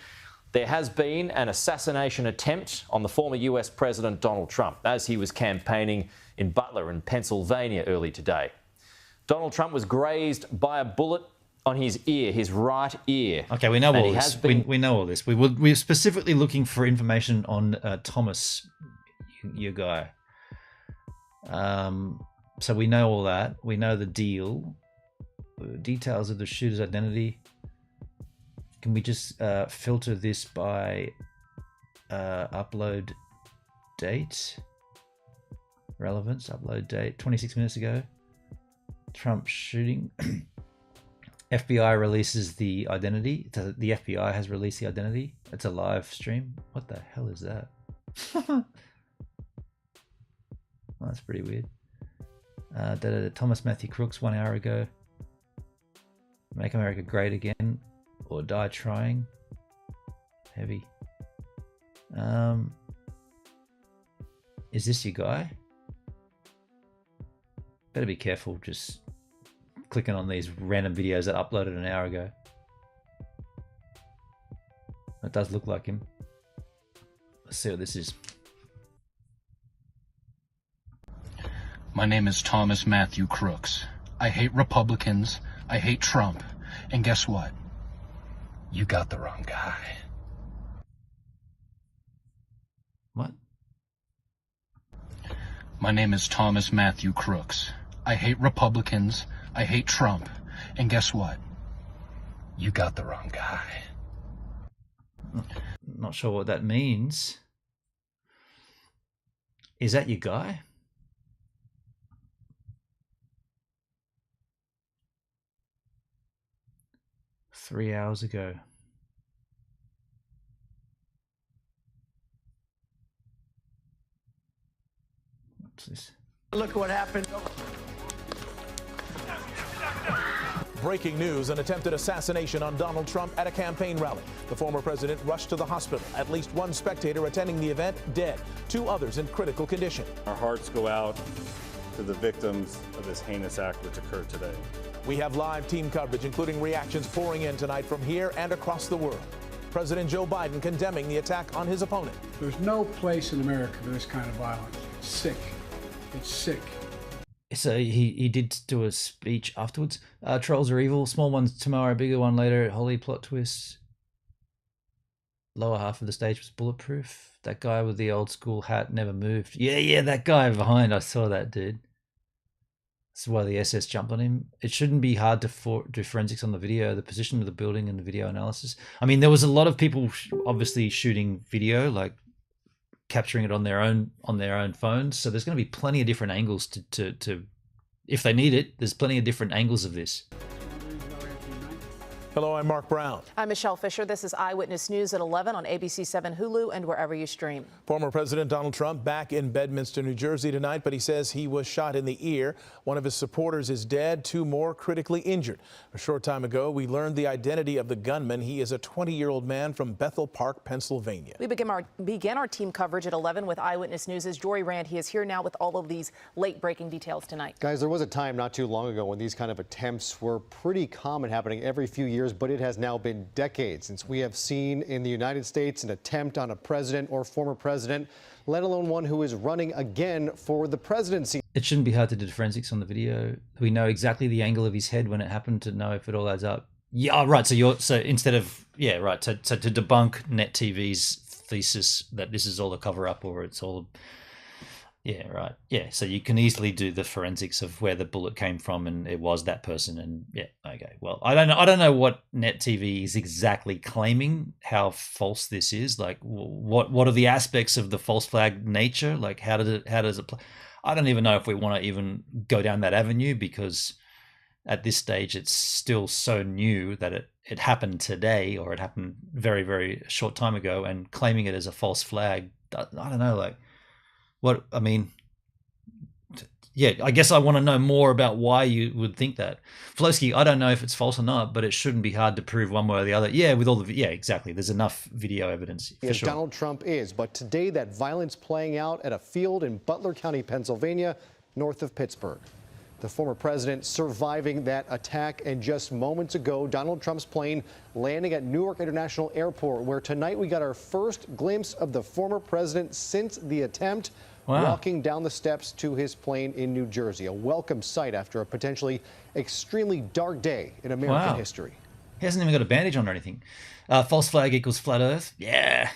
There has been an assassination attempt on the former US President Donald Trump as he was campaigning in Butler in Pennsylvania early today. Donald Trump was grazed by a bullet on his ear, his right ear. Okay, we know all this. We know all this. We're specifically looking for information on Thomas, your guy. So we know all that. We know the deal. Details of the shooter's identity. Can we just filter this by upload date? Relevance, upload date, 26 minutes ago. Trump shooting. FBI releases the identity. The FBI has released the identity. It's a live stream. What the hell is that? Well, that's pretty weird. Thomas Matthew Crooks 1 hour ago. Make America great again. Or die trying. Heavy. Is this your guy? Better be careful just clicking on these random videos that uploaded an hour ago. It does look like him. Let's see what this is. My name is Thomas Matthew Crooks. I hate Republicans. I hate Trump. And guess what? You got the wrong guy. What? My name is Thomas Matthew Crooks. I hate Republicans. I hate Trump. And guess what? You got the wrong guy. Not sure what that means. Is that your guy? Three hours ago. What's this? Look what happened. Breaking news, an attempted assassination on Donald Trump at a campaign rally. The former president rushed to the hospital. At least one spectator attending the event dead. 2 others in critical condition. Our hearts go out to the victims of this heinous act which occurred today. We have live team coverage, including reactions pouring in tonight from here and across the world. President Joe Biden condemning the attack on his opponent. There's no place in America for this kind of violence. It's sick. It's sick. So he did do a speech afterwards. Trolls are evil. Small ones tomorrow, bigger one later. Holy plot twist. Lower half of the stage was bulletproof. That guy with the old school hat never moved. Yeah, that guy behind. I saw that dude. That's why the SS jumped on him. It shouldn't be hard to do forensics on the video, the position of the building and the video analysis. I mean, there was a lot of people obviously shooting video, like capturing it on their own phones. So there's going to be plenty of different angles to if they need it, there's plenty of different angles of this. Hello, I'm Mark Brown. I'm Michelle Fisher. This is Eyewitness News at 11 on ABC 7 Hulu and wherever you stream. Former President Donald Trump back in Bedminster, New Jersey tonight, but he says he was shot in the ear. One of his supporters is dead, 2 more critically injured. A short time ago, we learned the identity of the gunman. He is a 20-year-old man from Bethel Park, Pennsylvania. We began our team coverage at 11 with Eyewitness News' Jory Rand. He is here now with all of these late-breaking details tonight. Guys, there was a time not too long ago when these kind of attempts were pretty common, happening every few years years, but it has now been decades since we have seen in the United States an attempt on a president or former president, let alone one who is running again for the presidency. It shouldn't be hard to do forensics on the video. We know exactly the angle of his head when it happened to know if it all adds up. Yeah, right. So instead of to debunk Net TV's thesis that this is all a cover up or it's all so you can easily do the forensics of where the bullet came from and it was that person. And well, I don't know what Net TV is exactly claiming, how false this is. Like what are the aspects of the false flag nature? Like how does it play? I don't even know if we want to even go down that avenue, because at this stage it's still so new that it happened today, or it happened very, very short time ago, and claiming it as a false flag, I don't know, like what, I mean, I guess I want to know more about why you would think that. Flosky, I don't know if it's false or not, but it shouldn't be hard to prove one way or the other. Yeah, with all the, exactly. There's enough video evidence. Yes, sure. Donald Trump is, but today that violence playing out at a field in Butler County, Pennsylvania, north of Pittsburgh. The former president surviving that attack, and just moments ago, Donald Trump's plane landing at Newark International Airport, where tonight we got our first glimpse of the former president since the attempt. Wow. Walking down the steps to his plane in New Jersey. A welcome sight after a potentially extremely dark day in American history. He hasn't even got a bandage on or anything. False flag equals flat earth. Yeah.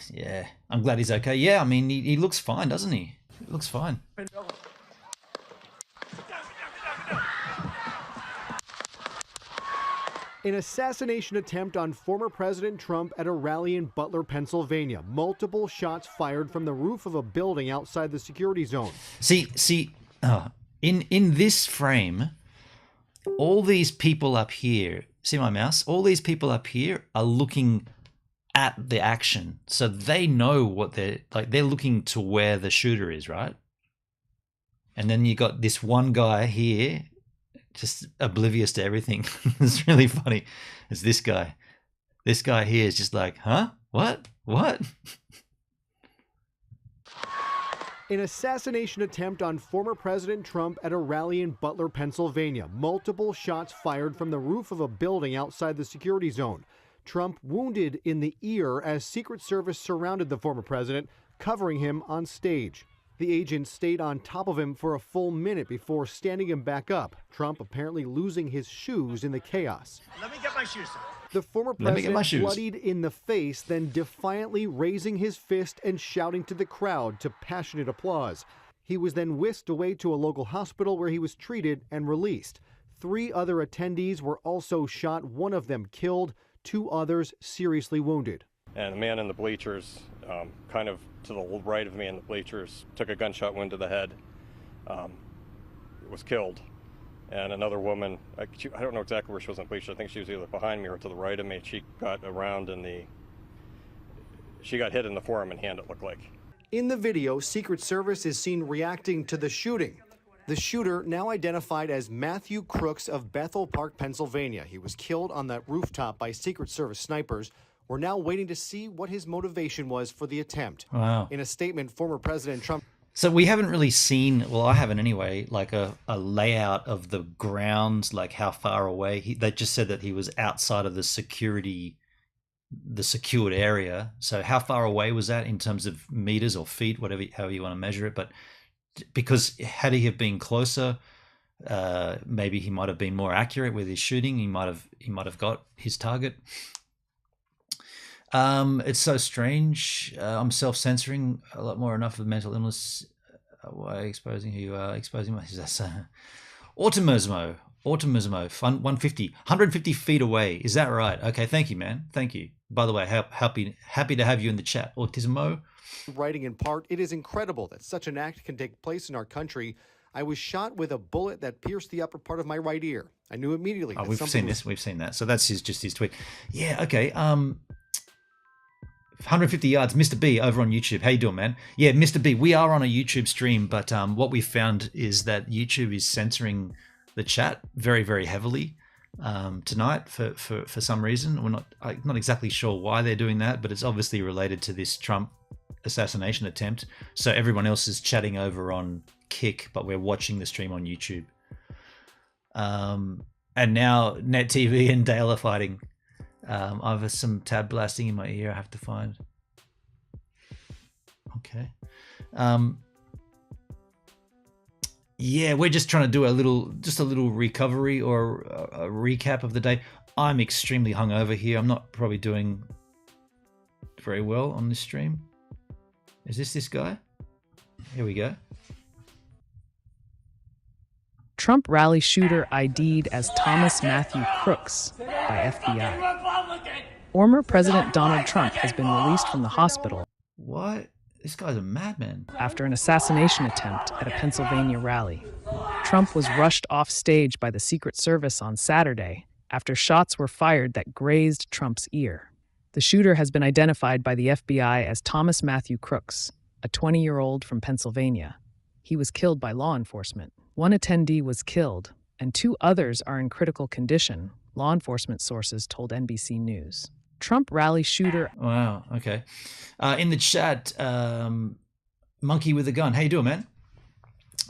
I'm glad he's okay. Yeah, I mean, he looks fine, doesn't he? He looks fine. An assassination attempt on former President Trump at a rally in Butler, Pennsylvania. Multiple shots fired from the roof of a building outside the security zone. In this frame, all these people up here, see my mouse? All these people up here are looking at the action. So they know what they're looking to where the shooter is, right? And then you got this one guy here, just oblivious to everything. It's really funny. It's this guy. This guy here is just like, huh? What? An assassination attempt on former President Trump at a rally in Butler, Pennsylvania. Multiple shots fired from the roof of a building outside the security zone. Trump wounded in the ear as Secret Service surrounded the former president, covering him on stage. The agents stayed on top of him for a full minute before standing him back up. Trump apparently losing his shoes in the chaos. Let me get my shoes on. The former president bloodied in the face, then defiantly raising his fist and shouting to the crowd to passionate applause. He was then whisked away to a local hospital where he was treated and released. 3 other attendees were also shot, one of them killed, 2 others seriously wounded. And the man in the bleachers, kind of to the right of me in the bleachers, took a gunshot wound to the head, was killed. And another woman, I don't know exactly where she was in the bleachers. I think she was either behind me or to the right of me. She got around she got hit in the forearm and hand, it looked like. In the video, Secret Service is seen reacting to the shooting. The shooter, now identified as Matthew Crooks of Bethel Park, Pennsylvania. He was killed on that rooftop by Secret Service snipers. We're now waiting to see what his motivation was for the attempt. Wow. In a statement, former President Trump... So we haven't really seen, well, I haven't anyway, like a layout of the grounds, like how far away. They just said that he was outside of the secured area. So how far away was that in terms of meters or feet, however you want to measure it? But because had he have been closer, maybe he might have been more accurate with his shooting. He might have got his target. It's so strange. I'm self-censoring a lot more. Enough of mental illness. Why exposing who you are? Exposing that's Autismo. 150 feet away. Is that right? Okay, thank you, man. Thank you. By the way, happy to have you in the chat. Autismo. Writing in part, it is incredible that such an act can take place in our country. I was shot with a bullet that pierced the upper part of my right ear. I knew immediately. We've seen this. We've seen that. So that's just his tweet. Yeah. Okay. 150 yards, Mr. B over on YouTube. How you doing, man? Yeah, Mr. B, we are on a YouTube stream, but what we found is that YouTube is censoring the chat very, very heavily tonight for some reason. We're not exactly sure why they're doing that, but it's obviously related to this Trump assassination attempt. So everyone else is chatting over on Kick, but we're watching the stream on YouTube. And now Net TV and Dale are fighting. I have some tab blasting in my ear I have to find. Okay. Yeah, we're just trying to do a little recovery or a recap of the day. I'm extremely hungover here. I'm not probably doing very well on this stream. Is this guy? Here we go. Trump rally shooter ID'd as Thomas Matthew Crooks by FBI. Former President Donald Trump has been released from the hospital. What? This guy's a madman. After an assassination attempt at a Pennsylvania rally. Trump was rushed off stage by the Secret Service on Saturday after shots were fired that grazed Trump's ear. The shooter has been identified by the FBI as Thomas Matthew Crooks, a 20-year-old from Pennsylvania. He was killed by law enforcement. One attendee was killed, and 2 others are in critical condition, law enforcement sources told NBC News. Trump rally shooter... Wow, okay. In the chat, Monkey with a Gun. How you doing, man?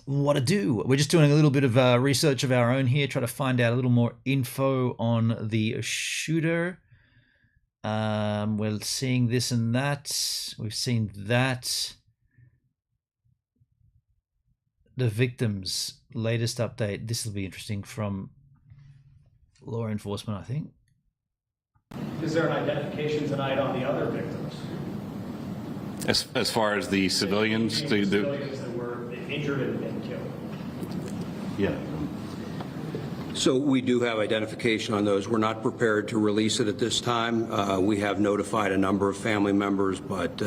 What to do? We're just doing a little bit of research of our own here, try to find out a little more info on the shooter. We're seeing this and that. We've seen that. The victims' latest update. This will be interesting from law enforcement, I think. Is there an identification tonight on the other victims? As far as the civilians, civilians that were injured and killed. Yeah. So we do have identification on those. We're not prepared to release it at this time. We have notified a number of family members, but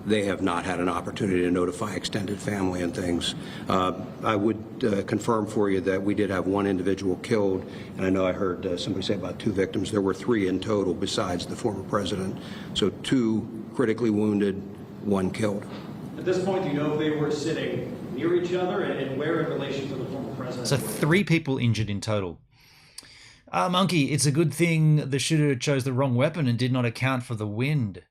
they have not had an opportunity to notify extended family and things. I would confirm for you that we did have 1 individual killed, and I know I heard somebody say about 2 victims. There were 3 in total besides the former president. So 2 critically wounded, 1 killed. At this point, do you know if they were sitting near each other and where in relation to the former president? So 3 people injured in total. Monkey, it's a good thing the shooter chose the wrong weapon and did not account for the wind.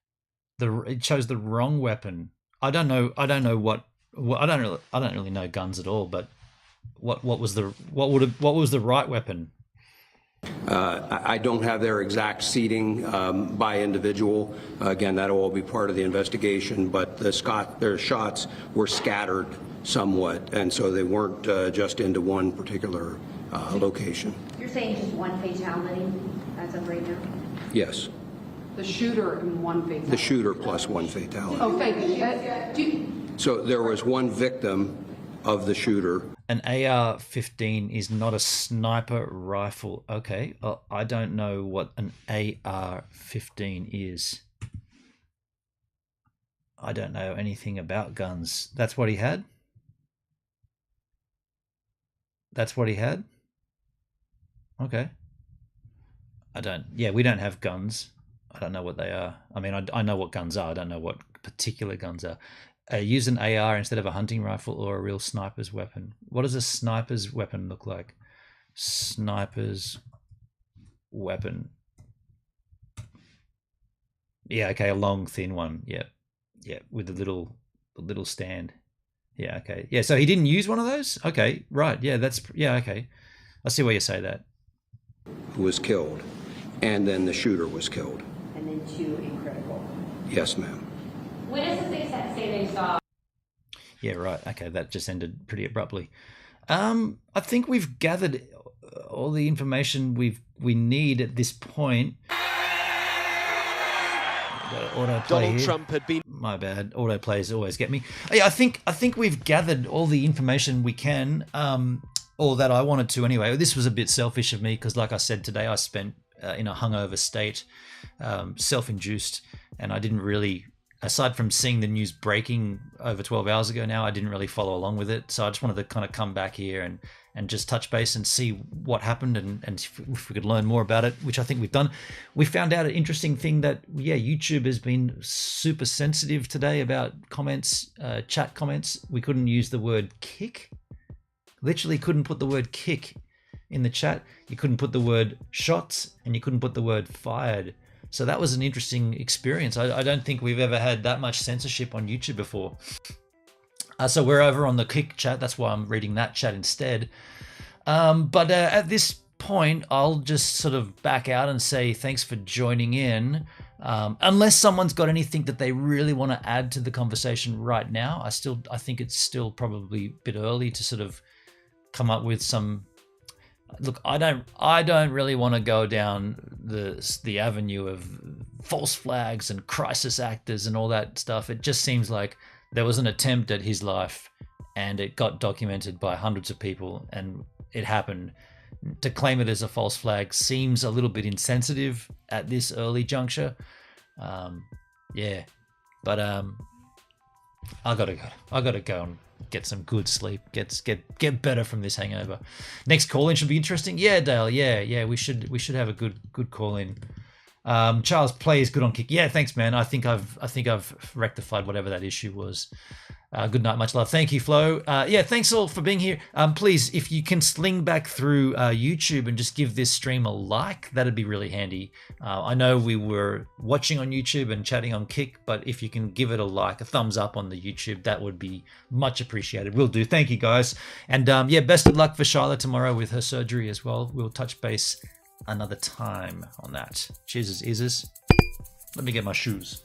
It chose the wrong weapon. I don't know what I don't really know guns at all, but what was the right weapon? I don't have their exact seating by individual. Again, that'll all be part of the investigation, but their shots were scattered somewhat, and so they weren't just into one particular location. You're saying just 1 fatality as of right now? Yes. The shooter and 1 fatality? The shooter plus 1 fatality. Oh, thank you. So there was 1 victim of the shooter. An AR-15 is not a sniper rifle. Okay, I don't know what an AR-15 is. I don't know anything about guns. That's what he had? That's what he had? Okay. We don't have guns. I don't know what they are. I mean, I know what guns are. I don't know what particular guns are. Use an AR instead of a hunting rifle or a real sniper's weapon. What does a sniper's weapon look like? Sniper's weapon. Yeah, okay, a long, thin one. Yeah, with a little stand. Yeah, okay. Yeah, so he didn't use one of those? Okay, right. Yeah, okay. I see why you say that. Who was killed, and then the shooter was killed. And then 2 in critical. Yes, ma'am. Witnesses say they saw. Yeah, right. Okay, that just ended pretty abruptly. I think we've gathered all the information we need at this point. Donald Trump had been... My bad. Autoplays always get me. Yeah, I think we've gathered all the information we can, or that I wanted to anyway. This was a bit selfish of me because, like I said today, I spent in a hungover state, self-induced, and I didn't really... Aside from seeing the news breaking over 12 hours ago now, I didn't really follow along with it. So I just wanted to kind of come back here and just touch base and see what happened and if we could learn more about it, which I think we've done. We found out an interesting thing that, YouTube has been super sensitive today about comments, chat comments. We couldn't use the word kick. Literally couldn't put the word kick in the chat. You couldn't put the word shots and you couldn't put the word fired. So that was an interesting experience. I don't think we've ever had that much censorship on YouTube before. So we're over on the Kick chat. That's why I'm reading that chat instead. But at this point, I'll just sort of back out and say thanks for joining in. Unless someone's got anything that they really want to add to the conversation right now, I think it's still probably a bit early to sort of come up with some. Look, I don't really want to go down the avenue of false flags and crisis actors and all that stuff. It just seems like there was an attempt at his life, and it got documented by hundreds of people, and it happened. To claim it as a false flag seems a little bit insensitive at this early juncture. Yeah, but I gotta go and get some good sleep. Get better from this hangover. Next call in should be interesting. Yeah, Dale. Yeah. We should have a good call in. Charles plays good on kick. Yeah, thanks, man. I think I've rectified whatever that issue was. Good night, much love. Thank you, Flo. Yeah, thanks all for being here. Please, if you can sling back through YouTube and just give this stream a like, that'd be really handy. I know we were watching on YouTube and chatting on Kick, but if you can give it a like, a thumbs up on the YouTube, that would be much appreciated. Will do. Thank you, guys. And yeah, best of luck for Shyla tomorrow with her surgery as well. We'll touch base another time on that. Cheers, Isis. Let me get my shoes.